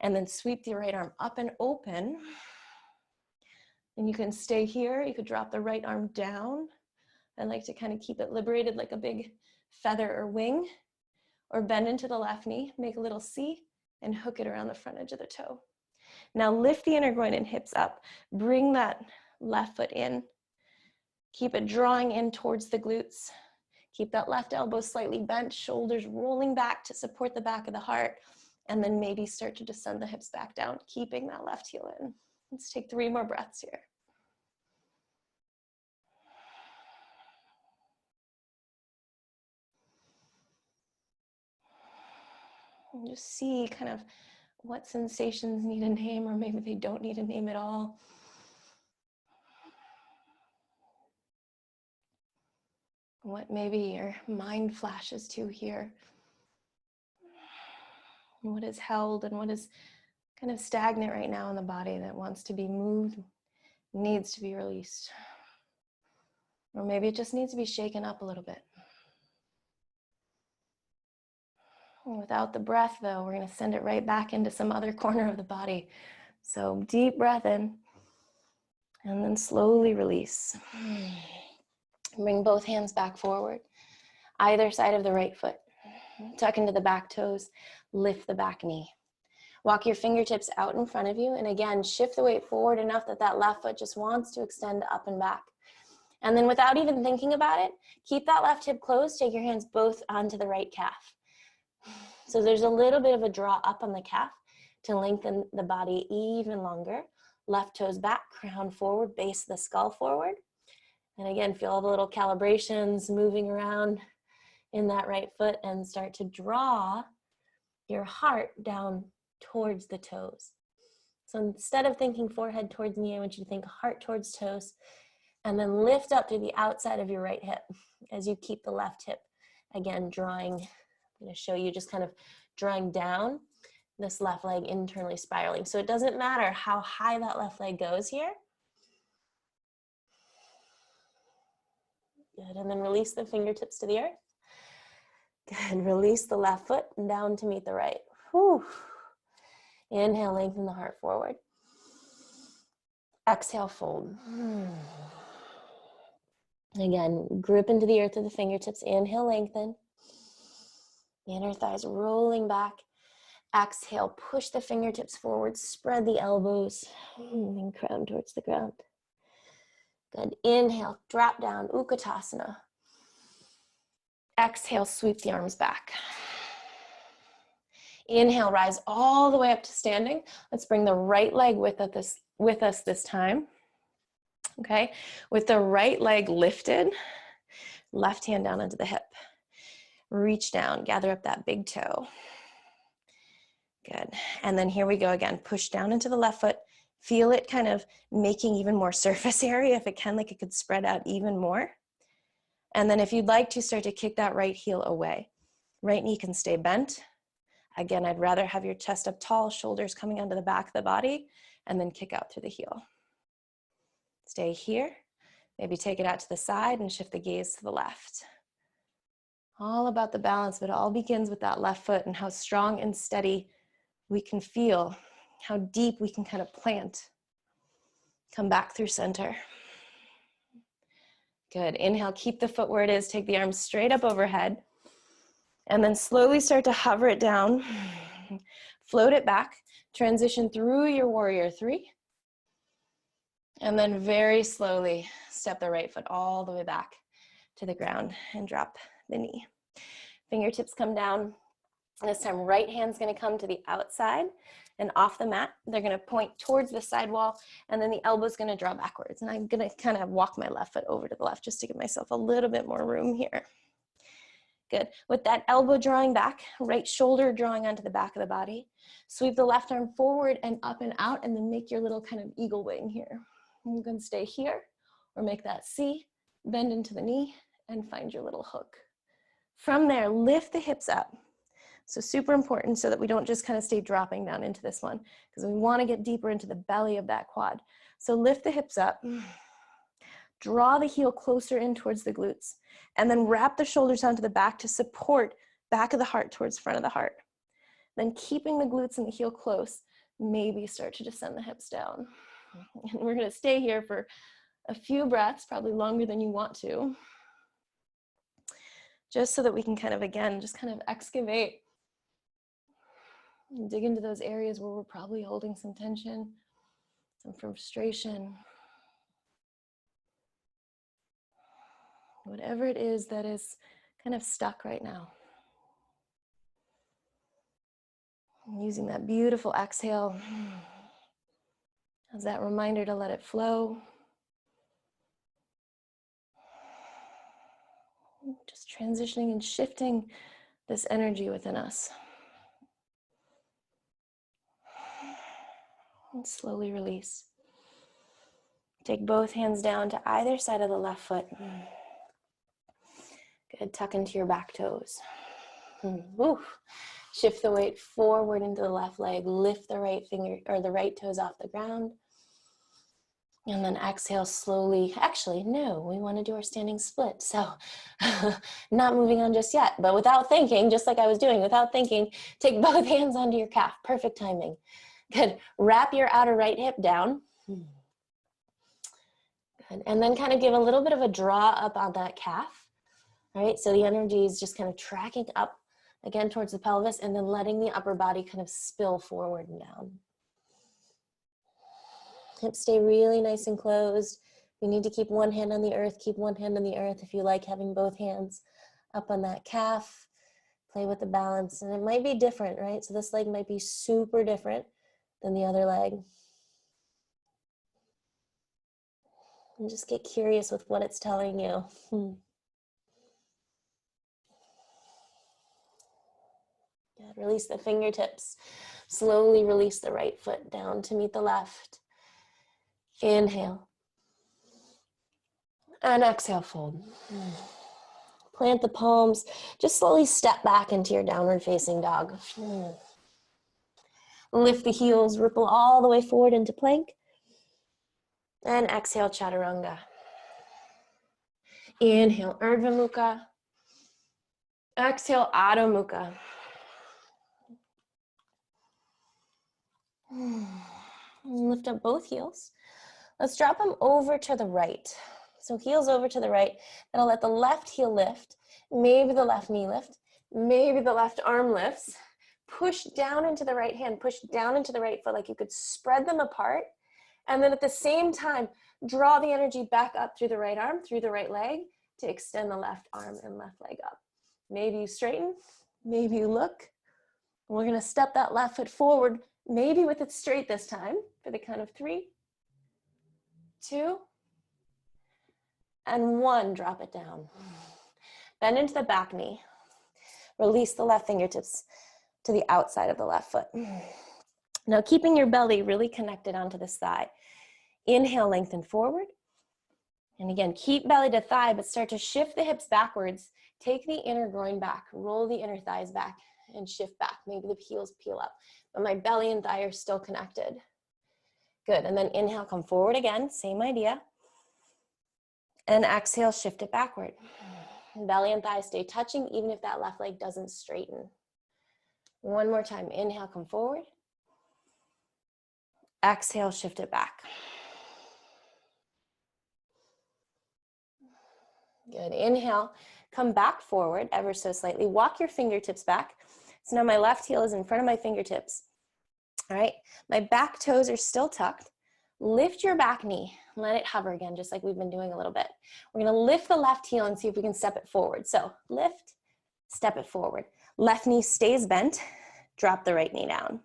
And then sweep the right arm up and open. And you can stay here. You could drop the right arm down. I like to kind of keep it liberated like a big feather or wing. Or bend into the left knee, make a little C, and hook it around the front edge of the toe. Now lift the inner groin and hips up. Bring that left foot in. Keep it drawing in towards the glutes. Keep that left elbow slightly bent, shoulders rolling back to support the back of the heart, and then maybe start to descend the hips back down, keeping that left heel in. Let's take 3 more breaths here. And just see kind of what sensations need a name, or maybe they don't need a name at all. What maybe your mind flashes to here. And what is held and what is kind of stagnant right now in the body that wants to be moved, needs to be released. Or maybe it just needs to be shaken up a little bit. And without the breath though, we're going to send it right back into some other corner of the body. So deep breath in and then slowly release. Bring both hands back forward, either side of the right foot. Tuck into the back toes, lift the back knee. Walk your fingertips out in front of you, and again, shift the weight forward enough that that left foot just wants to extend up and back. And then without even thinking about it, keep that left hip closed, take your hands both onto the right calf. So there's a little bit of a draw up on the calf to lengthen the body even longer. Left toes back, crown forward, base of the skull forward. And again, feel all the little calibrations moving around in that right foot and start to draw your heart down towards the toes. So instead of thinking forehead towards knee, I want you to think heart towards toes, and then lift up to the outside of your right hip as you keep the left hip, again, drawing. I'm going to show you just kind of drawing down this left leg, internally spiraling. So it doesn't matter how high that left leg goes here. Good, and then release the fingertips to the earth. Good, release the left foot and down to meet the right. Whew. Inhale, lengthen the heart forward. Exhale, fold. Again, grip into the earth with the fingertips. Inhale, lengthen. Inner thighs rolling back. Exhale, push the fingertips forward, spread the elbows, and crown towards the ground. Good. Inhale, drop down, Utkatasana. Exhale, sweep the arms back. Inhale, rise all the way up to standing. Let's bring the right leg with us this time. Okay, with the right leg lifted, left hand down into the hip. Reach down, gather up that big toe. Good, and then here we go again. Push down into the left foot. Feel it kind of making even more surface area if it can, like it could spread out even more. And then if you'd like to, start to kick that right heel away. Right knee can stay bent. Again, I'd rather have your chest up tall, shoulders coming onto the back of the body, and then kick out through the heel. Stay here. Maybe take it out to the side and shift the gaze to the left. All about the balance, but it all begins with that left foot and how strong and steady we can feel, how deep we can kind of plant. Come back through center. Good. Inhale, keep the foot where it is. Take the arms straight up overhead. And then slowly start to hover it down. Float it back. Transition through your warrior three. And then very slowly step the right foot all the way back to the ground and drop the knee. Fingertips come down. This time, right hand's gonna come to the outside. and off the mat. They're gonna point towards the sidewall, and then the elbow's gonna draw backwards. And I'm gonna kind of walk my left foot over to the left just to give myself a little bit more room here. Good. With that elbow drawing back, right shoulder drawing onto the back of the body, sweep the left arm forward and up and out, and then make your little kind of eagle wing here. You can stay here or make that C, bend into the knee, and find your little hook. From there, lift the hips up. So super important so that we don't just kind of stay dropping down into this one, because we want to get deeper into the belly of that quad. So lift the hips up. Draw the heel closer in towards the glutes, and then wrap the shoulders onto the back to support back of the heart towards front of the heart. Then keeping the glutes and the heel close, maybe start to descend the hips down. And we're gonna stay here for a few breaths, probably longer than you want to, just so that we can kind of, again, just kind of excavate and dig into those areas where we're probably holding some tension, some frustration. Whatever it is that is kind of stuck right now. And using that beautiful exhale as that reminder to let it flow. Just transitioning and shifting this energy within us. And slowly release. Take both hands down to either side of the left foot. Good, tuck into your back toes. Woo. Shift the weight forward into the left leg. Lift the right finger or the right toes off the ground. And then exhale slowly. Actually, no, we want to do our standing split. So not moving on just yet, but without thinking, just like I was doing, without thinking, take both hands onto your calf. Perfect timing. Good. Wrap your outer right hip down. Good. And then kind of give a little bit of a draw up on that calf. All right, so the energy is just kind of tracking up again towards the pelvis and then letting the upper body kind of spill forward and down. Hips stay really nice and closed. You need to keep one hand on the earth, keep one hand on the earth if you like having both hands up on that calf. Play with the balance, and it might be different, right? So this leg might be super different than the other leg. And just get curious with what it's telling you. Good. Release the fingertips. Slowly release the right foot down to meet the left. Inhale. And exhale, fold. Plant the palms. Just slowly step back into your downward facing dog. Lift the heels, ripple all the way forward into plank. And exhale, chaturanga. Inhale, Urdhva Mukha. Exhale, Adho Mukha. Lift up both heels. Let's drop them over to the right. So heels over to the right. Then I'll let the left heel lift. Maybe the left knee lift. Maybe the left arm lifts. Push down into the right hand. Push down into the right foot like you could spread them apart. And then at the same time, draw the energy back up through the right arm, through the right leg to extend the left arm and left leg up. Maybe you straighten. Maybe you look. We're going to step that left foot forward, maybe with it straight this time for the count of 3, 2, and 1. Drop it down. Bend into the back knee. Release the left fingertips to the outside of the left foot. Now keeping your belly really connected onto this thigh. Inhale, lengthen forward. And again, keep belly to thigh, but start to shift the hips backwards. Take the inner groin back. Roll the inner thighs back and shift back. Maybe the heels peel up, but my belly and thigh are still connected. Good, and then inhale, come forward again, same idea. And exhale, shift it backward. Belly and thigh stay touching even if that left leg doesn't straighten. One more time, inhale, come forward. Exhale, shift it back. Good, inhale, come back forward ever so slightly. Walk your fingertips back. So now my left heel is in front of my fingertips. All right, my back toes are still tucked. Lift your back knee, let it hover again, just like we've been doing a little bit. We're gonna lift the left heel and see if we can step it forward. So lift, step it forward. Left knee stays bent, drop the right knee down.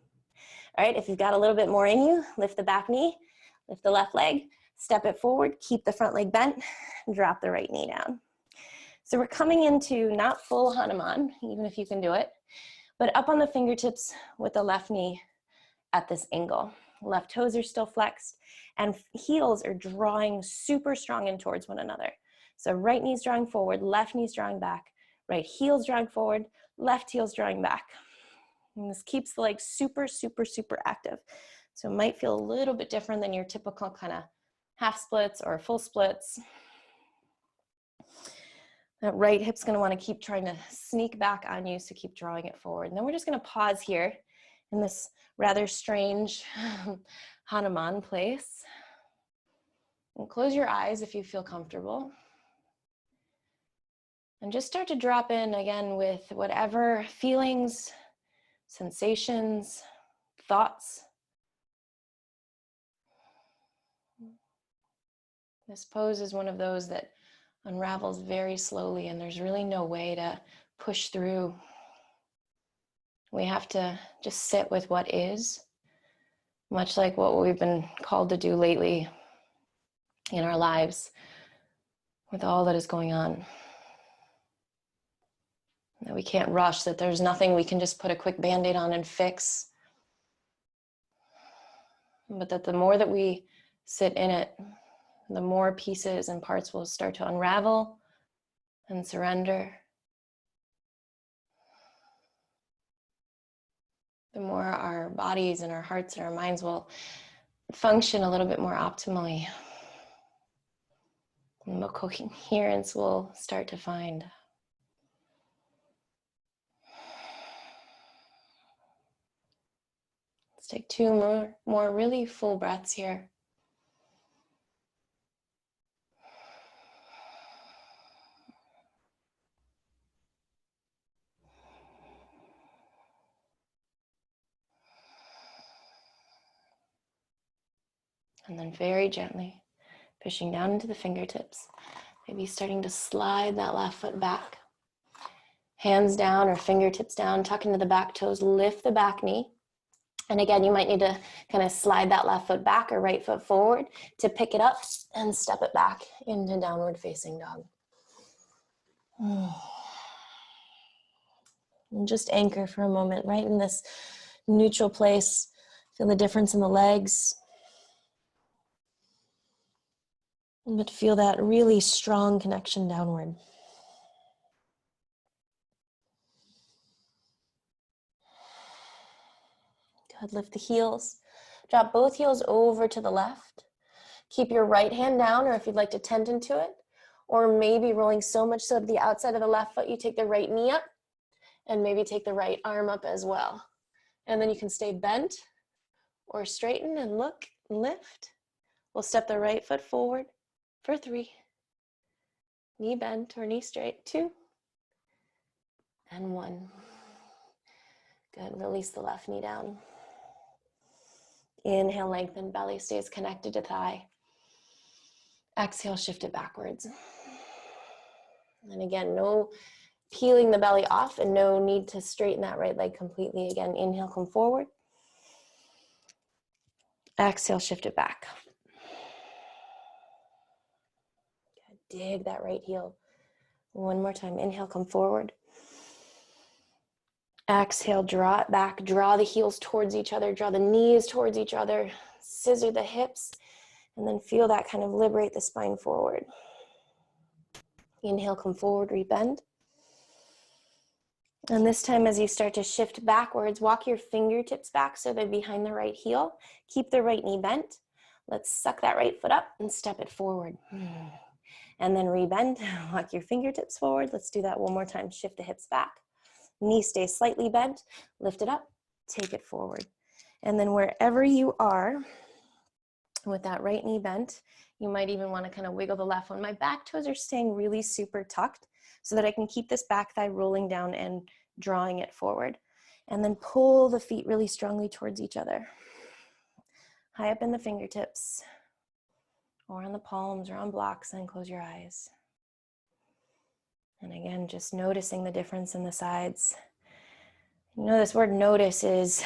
All right, if you've got a little bit more in you, lift the back knee, lift the left leg, step it forward, keep the front leg bent, drop the right knee down. So we're coming into not full Hanuman, even if you can do it, but up on the fingertips with the left knee at this angle. Left toes are still flexed and heels are drawing super strong in towards one another. So right knee's drawing forward, left knee's drawing back, right heel's drawing forward, left heel's drawing back. And this keeps the legs super, super, super active. So it might feel a little bit different than your typical kind of half splits or full splits. That right hip's gonna wanna keep trying to sneak back on you, so keep drawing it forward. And then we're just gonna pause here in this rather strange Hanuman place. And close your eyes if you feel comfortable. And just start to drop in again with whatever feelings, sensations, thoughts. This pose is one of those that unravels very slowly, and there's really no way to push through. We have to just sit with what is, much like what we've been called to do lately in our lives with all that is going on. That we can't rush, that there's nothing we can just put a quick band-aid on and fix. But that the more that we sit in it, the more pieces and parts will start to unravel and surrender. The more our bodies and our hearts and our minds will function a little bit more optimally. And more coherence will start to find. Let's take two more really full breaths here. And then very gently pushing down into the fingertips. Maybe starting to slide that left foot back. Hands down or fingertips down, tuck into the back toes, lift the back knee. And again, you might need to kind of slide that left foot back or right foot forward to pick it up and step it back into downward facing dog. And just anchor for a moment, right in this neutral place. Feel the difference in the legs. But feel that really strong connection downward. Good, lift the heels. Drop both heels over to the left. Keep your right hand down, or if you'd like to tend into it, or maybe rolling so much so to the outside of the left foot, you take the right knee up and maybe take the right arm up as well. And then you can stay bent or straighten and look and lift. We'll step the right foot forward for 3. Knee bent or knee straight, 2. And 1. Good, release the left knee down. Inhale, lengthen, belly stays connected to thigh. Exhale, shift it backwards. And again, no peeling the belly off and no need to straighten that right leg completely. Again, inhale, come forward. Exhale, shift it back. Good. Dig that right heel. One more time. Inhale, come forward. Exhale, draw it back. Draw the heels towards each other. Draw the knees towards each other. Scissor the hips. And then feel that kind of liberate the spine forward. Inhale, come forward, rebend. And this time as you start to shift backwards, walk your fingertips back so they're behind the right heel. Keep the right knee bent. Let's suck that right foot up and step it forward. And then rebend, walk your fingertips forward. Let's do that one more time. Shift the hips back. Knee stays slightly bent. Lift it up, take it forward. And then wherever you are with that right knee bent, you might even want to kind of wiggle the left one. My back toes are staying really super tucked so that I can keep this back thigh rolling down and drawing it forward. And then pull the feet really strongly towards each other. High up in the fingertips or on the palms or on blocks, and close your eyes. And again, just noticing the difference in the sides. You know, this word notice is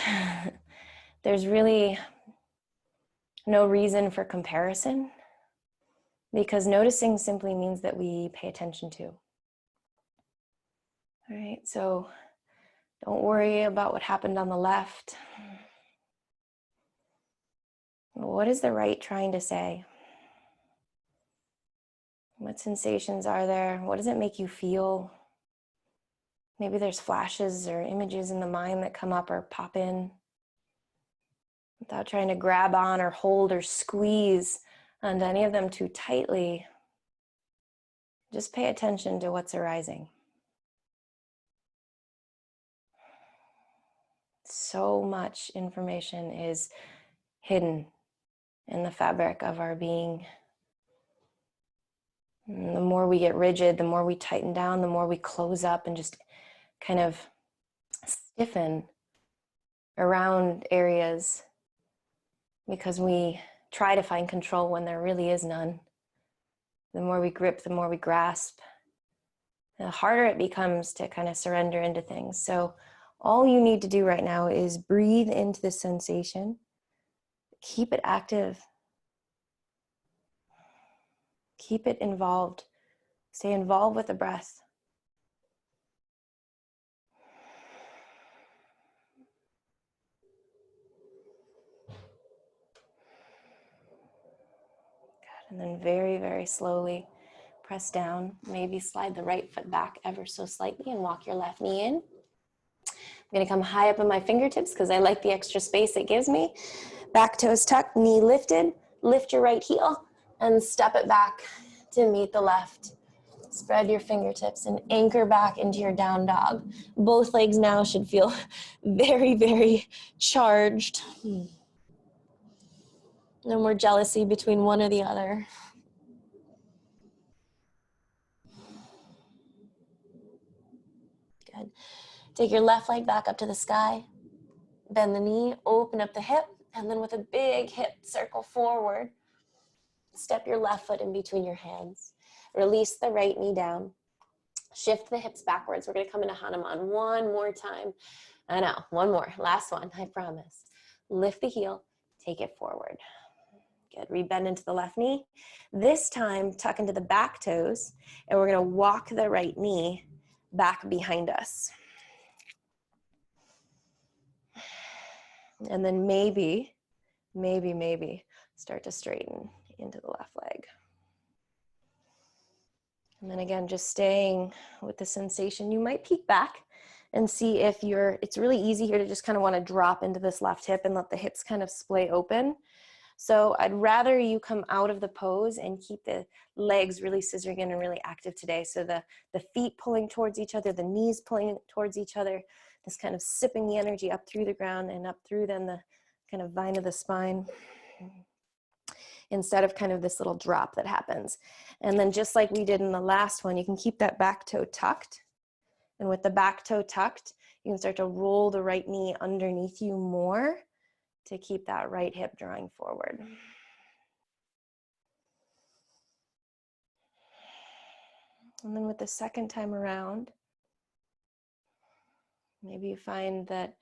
there's really no reason for comparison, because noticing simply means that we pay attention to. All right, so don't worry about what happened on the left. What is the right trying to say? What sensations are there? What does it make you feel? Maybe there's flashes or images in the mind that come up or pop in. Without trying to grab on or hold or squeeze onto any of them too tightly, just pay attention to what's arising. So much information is hidden in the fabric of our being. And the more we get rigid, the more we tighten down, the more we close up and just kind of stiffen around areas, because we try to find control when there really is none. The more we grip, the more we grasp, the harder it becomes to kind of surrender into things. So all you need to do right now is breathe into the sensation, keep it active, keep it involved, stay involved with the breath. And then very, very slowly press down. Maybe slide the right foot back ever so slightly and walk your left knee in. I'm gonna come high up on my fingertips because I like the extra space it gives me. Back toes tucked, knee lifted. Lift your right heel and step it back to meet the left. Spread your fingertips and anchor back into your down dog. Both legs now should feel very, very charged. No more jealousy between one or the other. Good. Take your left leg back up to the sky. Bend the knee, open up the hip, and then with a big hip circle forward, step your left foot in between your hands. Release the right knee down. Shift the hips backwards. We're going to come into Hanuman one more time. I know, one more. Last one, I promise. Lift the heel, take it forward. Good. Rebend into the left knee. This time, tuck into the back toes, and we're going to walk the right knee back behind us. And then maybe start to straighten into the left leg. And then again, just staying with the sensation. You might peek back and see if it's really easy here to just kind of want to drop into this left hip and let the hips kind of splay open. So I'd rather you come out of the pose and keep the legs really scissoring in and really active today. So the feet pulling towards each other, the knees pulling towards each other, this kind of sipping the energy up through the ground and up through then the kind of vine of the spine, instead of kind of this little drop that happens. And then just like we did in the last one, you can keep that back toe tucked. And with the back toe tucked, you can start to roll the right knee underneath you more to keep that right hip drawing forward. And then with the second time around, maybe you find that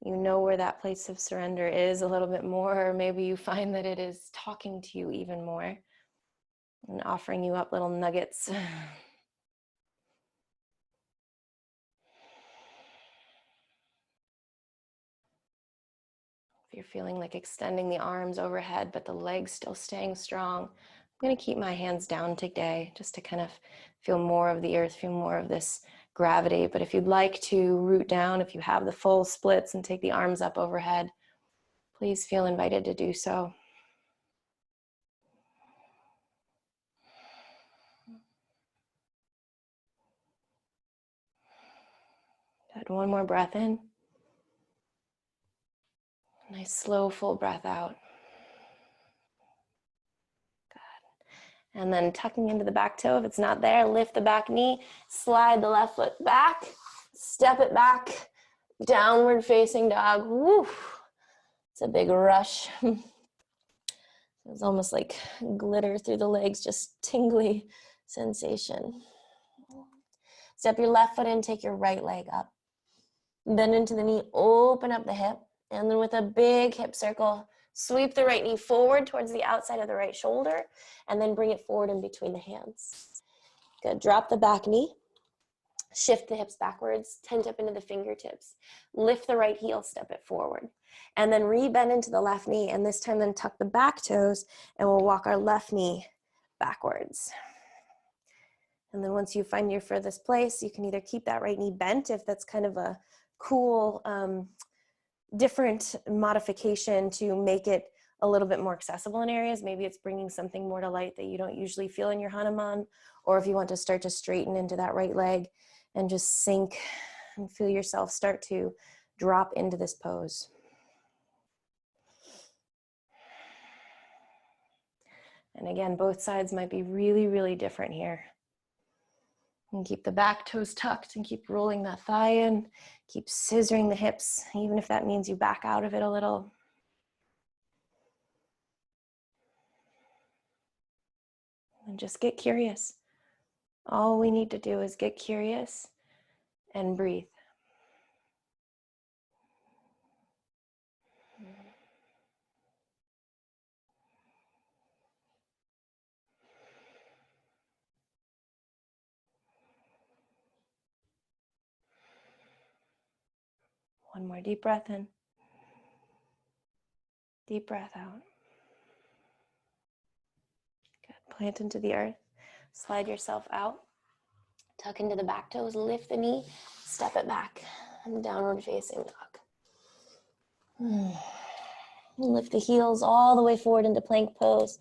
you know where that place of surrender is a little bit more, or maybe you find that it is talking to you even more and offering you up little nuggets. If you're feeling like extending the arms overhead, but the legs still staying strong, I'm going to keep my hands down today just to kind of feel more of the earth, feel more of this gravity. But if you'd like to root down, if you have the full splits and take the arms up overhead, please feel invited to do so. Good. One more breath in. Nice slow full breath out. Good. And then tucking into the back toe. If it's not there, lift the back knee, slide the left foot back, step it back, downward facing dog. Woo. It's a big rush. It's almost like glitter through the legs, just tingly sensation. Step your left foot in, take your right leg up. Bend into the knee, open up the hip, And then with a big hip circle, sweep the right knee forward towards the outside of the right shoulder, and then bring it forward in between the hands. Good. Drop the back knee. Shift the hips backwards, tent up into the fingertips. Lift the right heel, step it forward. And then re-bend into the left knee, and this time then tuck the back toes, and we'll walk our left knee backwards. And then once you find your furthest place, you can either keep that right knee bent if that's kind of a cool, different modification to make it a little bit more accessible in areas. Maybe it's bringing something more to light that you don't usually feel in your Hanuman, or if you want to start to straighten into that right leg and just sink and feel yourself start to drop into this pose. And again, both sides might be really, really different here. And keep the back toes tucked and keep rolling that thigh in. Keep scissoring the hips, even if that means you back out of it a little. And just get curious. All we need to do is get curious and breathe. One more deep breath in. Deep breath out. Good. Plant into the earth. Slide yourself out. Tuck into the back toes. Lift the knee. Step it back. And downward facing dog. Lift the heels all the way forward into plank pose.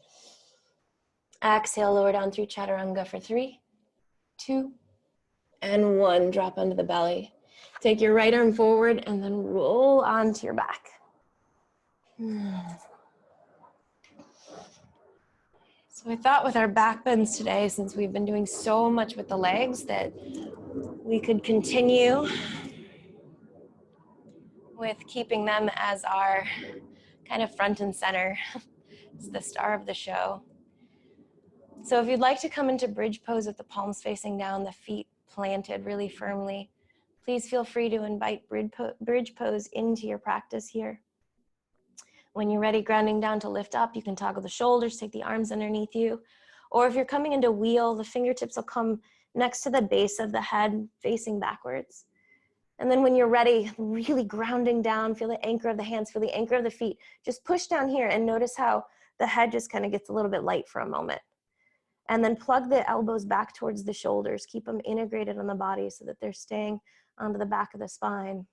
Exhale, lower down through chaturanga for 3, 2, and 1. Drop onto the belly. Take your right arm forward and then roll onto your back. So I thought with our back bends today, since we've been doing so much with the legs, that we could continue with keeping them as our kind of front and center. It's the star of the show. So if you'd like to come into bridge pose with the palms facing down, the feet planted really firmly, please feel free to invite bridge pose into your practice here. When you're ready, grounding down to lift up, you can toggle the shoulders, take the arms underneath you. Or if you're coming into wheel, the fingertips will come next to the base of the head, facing backwards. And then when you're ready, really grounding down, feel the anchor of the hands, feel the anchor of the feet. Just push down here and notice how the head just kind of gets a little bit light for a moment. And then plug the elbows back towards the shoulders. Keep them integrated on the body so that they're staying onto the back of the spine.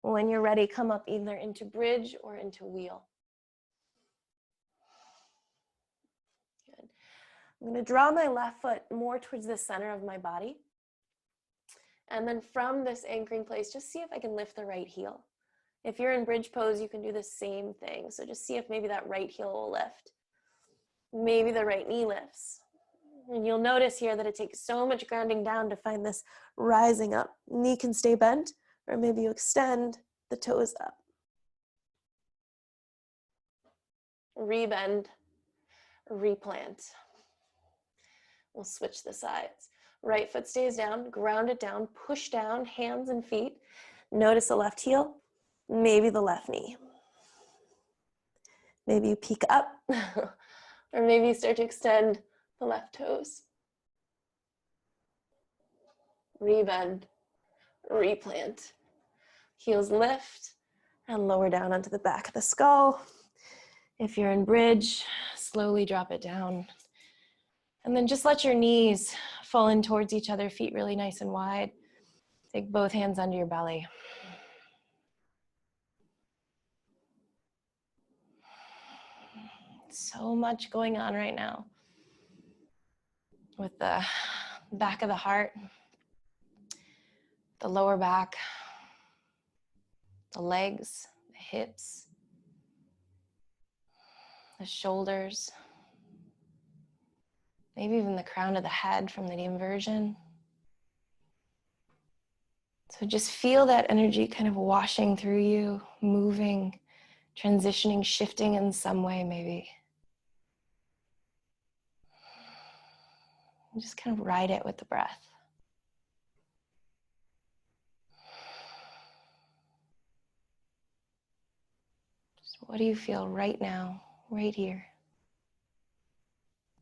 When you're ready, come up either into bridge or into wheel. Good. I'm going to draw my left foot more towards the center of my body. And then from this anchoring place, just see if I can lift the right heel. If you're in bridge pose, you can do the same thing. So just see if maybe that right heel will lift. Maybe the right knee lifts. And you'll notice here that it takes so much grounding down to find this rising up. Knee can stay bent, or maybe you extend the toes up. Rebend, replant. We'll switch the sides. Right foot stays down, ground it down, push down, hands and feet. Notice the left heel, maybe the left knee. Maybe you peek up, or maybe you start to extend the left toes. Rebend, replant. Heels lift and lower down onto the back of the skull. If you're in bridge, slowly drop it down. And then just let your knees fall in towards each other, feet really nice and wide. Take both hands under your belly. So much going on right now with the back of the heart, the lower back, the legs, the hips, the shoulders, maybe even the crown of the head from the inversion. So just feel that energy kind of washing through you, moving, transitioning, shifting in some way maybe. And just kind of ride it with the breath. What do you feel right now, right here?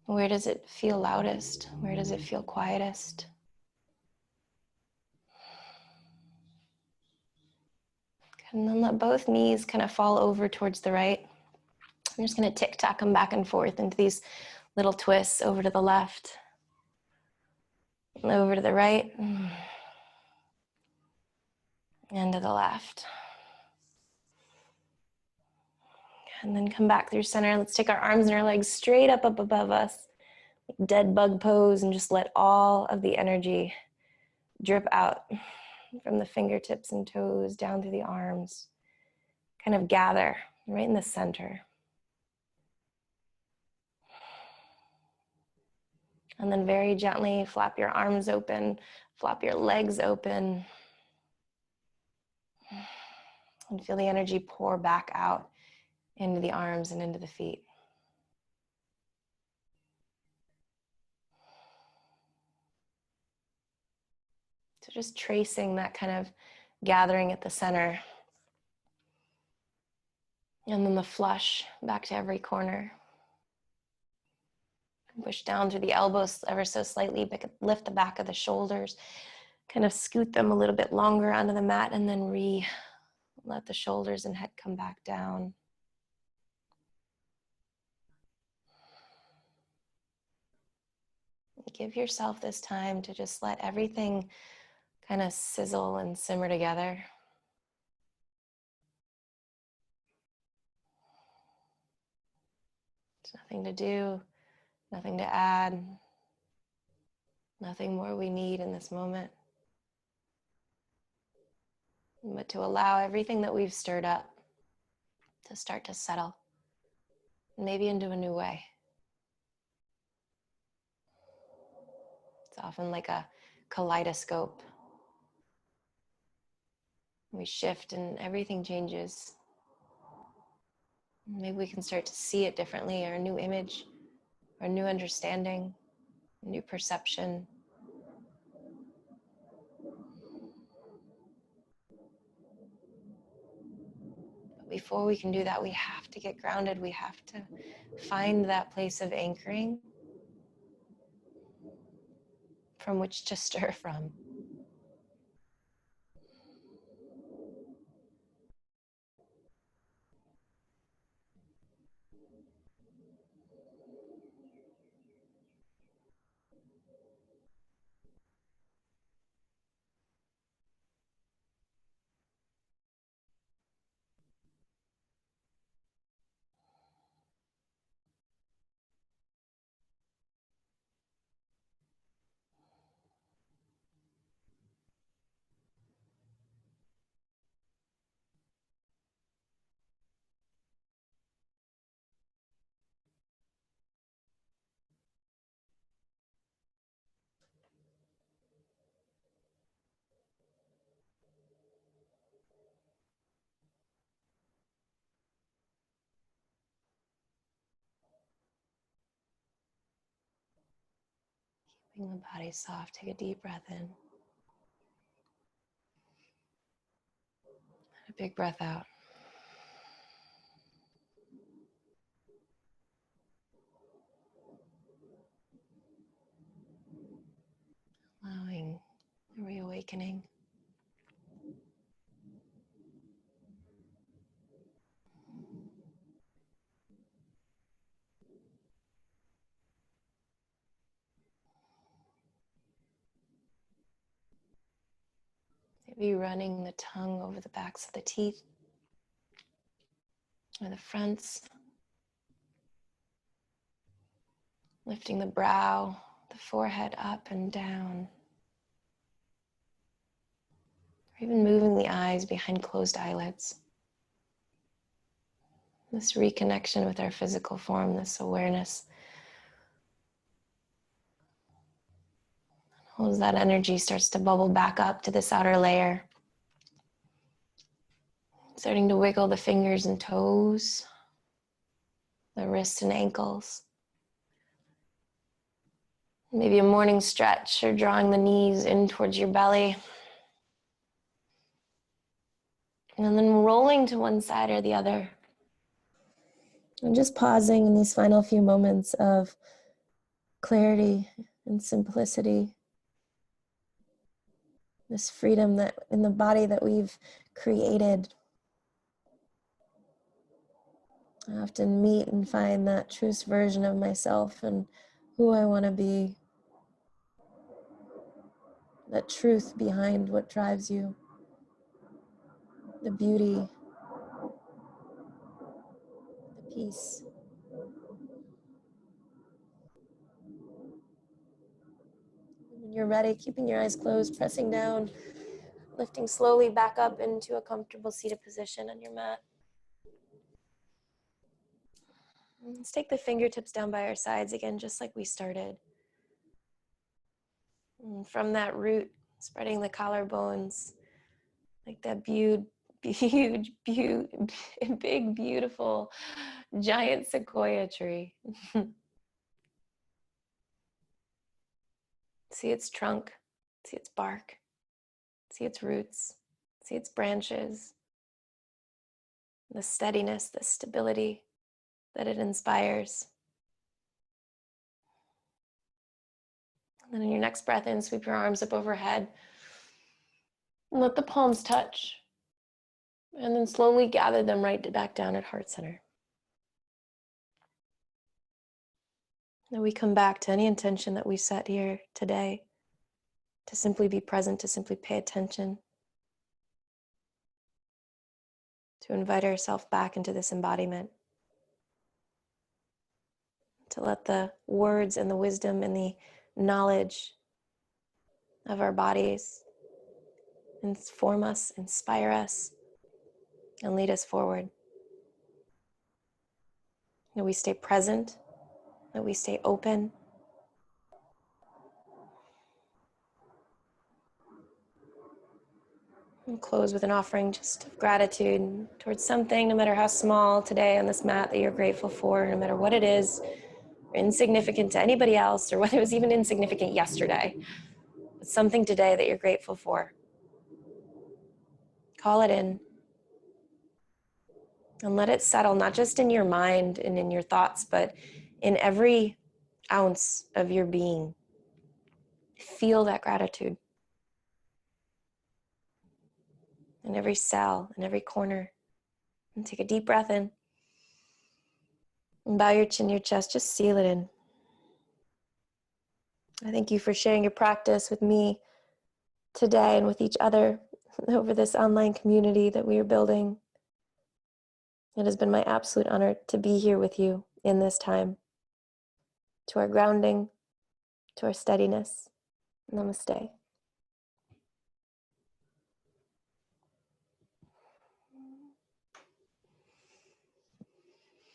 Where does it feel loudest? Where does it feel quietest? And then let both knees kind of fall over towards the right. I'm just going to tick-tock them back and forth into these little twists over to the left, over to the right, and to the left. And then come back through center. Let's take our arms and our legs straight up above us, like dead bug pose, and just let all of the energy drip out from the fingertips and toes down through the arms. Kind of gather right in the center. And then very gently flap your arms open, flap your legs open, and feel the energy pour back out into the arms and into the feet. So just tracing that kind of gathering at the center. And then the flush back to every corner. Push down through the elbows ever so slightly, but lift the back of the shoulders. Kind of scoot them a little bit longer onto the mat, and then let the shoulders and head come back down. Give yourself this time to just let everything kind of sizzle and simmer together. There's nothing to do, nothing to add, nothing more we need in this moment. But to allow everything that we've stirred up to start to settle, maybe into a new way. It's often like a kaleidoscope. We shift and everything changes. Maybe we can start to see it differently, or a new image, or a new understanding, a new perception. But before we can do that, we have to get grounded. We have to find that place of anchoring from which to stir from. Keeping the body soft, take a deep breath in. A big breath out. Allowing a reawakening. Maybe running the tongue over the backs of the teeth or the fronts. Lifting the brow, the forehead up and down. Or even moving the eyes behind closed eyelids. This reconnection with our physical form, this awareness. As that energy starts to bubble back up to this outer layer. Starting to wiggle the fingers and toes, the wrists and ankles. Maybe a morning stretch or drawing the knees in towards your belly. And then rolling to one side or the other. And just pausing in these final few moments of clarity and simplicity, this freedom that in the body that we've created. I often meet and find that truest version of myself and who I want to be, that truth behind what drives you, the beauty, the peace. When you're ready, keeping your eyes closed, pressing down, lifting slowly back up into a comfortable seated position on your mat. Let's take the fingertips down by our sides again, just like we started. And from that root, spreading the collarbones, like that huge, big, beautiful, giant sequoia tree. See its trunk, see its bark, see its roots, see its branches, the steadiness, the stability that it inspires. And then in your next breath in, sweep your arms up overhead and let the palms touch. And then slowly gather them right back down at heart center. Then we come back to any intention that we set here today, to simply be present, to simply pay attention, to invite ourselves back into this embodiment, to let the words and the wisdom and the knowledge of our bodies inform us, inspire us, and lead us forward. That we stay present, that we stay open. And close with an offering just of gratitude towards something, no matter how small today on this mat that you're grateful for, no matter what it is, or insignificant to anybody else, or whether it was even insignificant yesterday. But something today that you're grateful for. Call it in. And let it settle, not just in your mind and in your thoughts, but in every ounce of your being. Feel that gratitude. In every cell, in every corner. And take a deep breath in. And bow your chin to your chest, just seal it in. I thank you for sharing your practice with me today and with each other over this online community that we are building. It has been my absolute honor to be here with you in this time. To our grounding, to our steadiness. Namaste.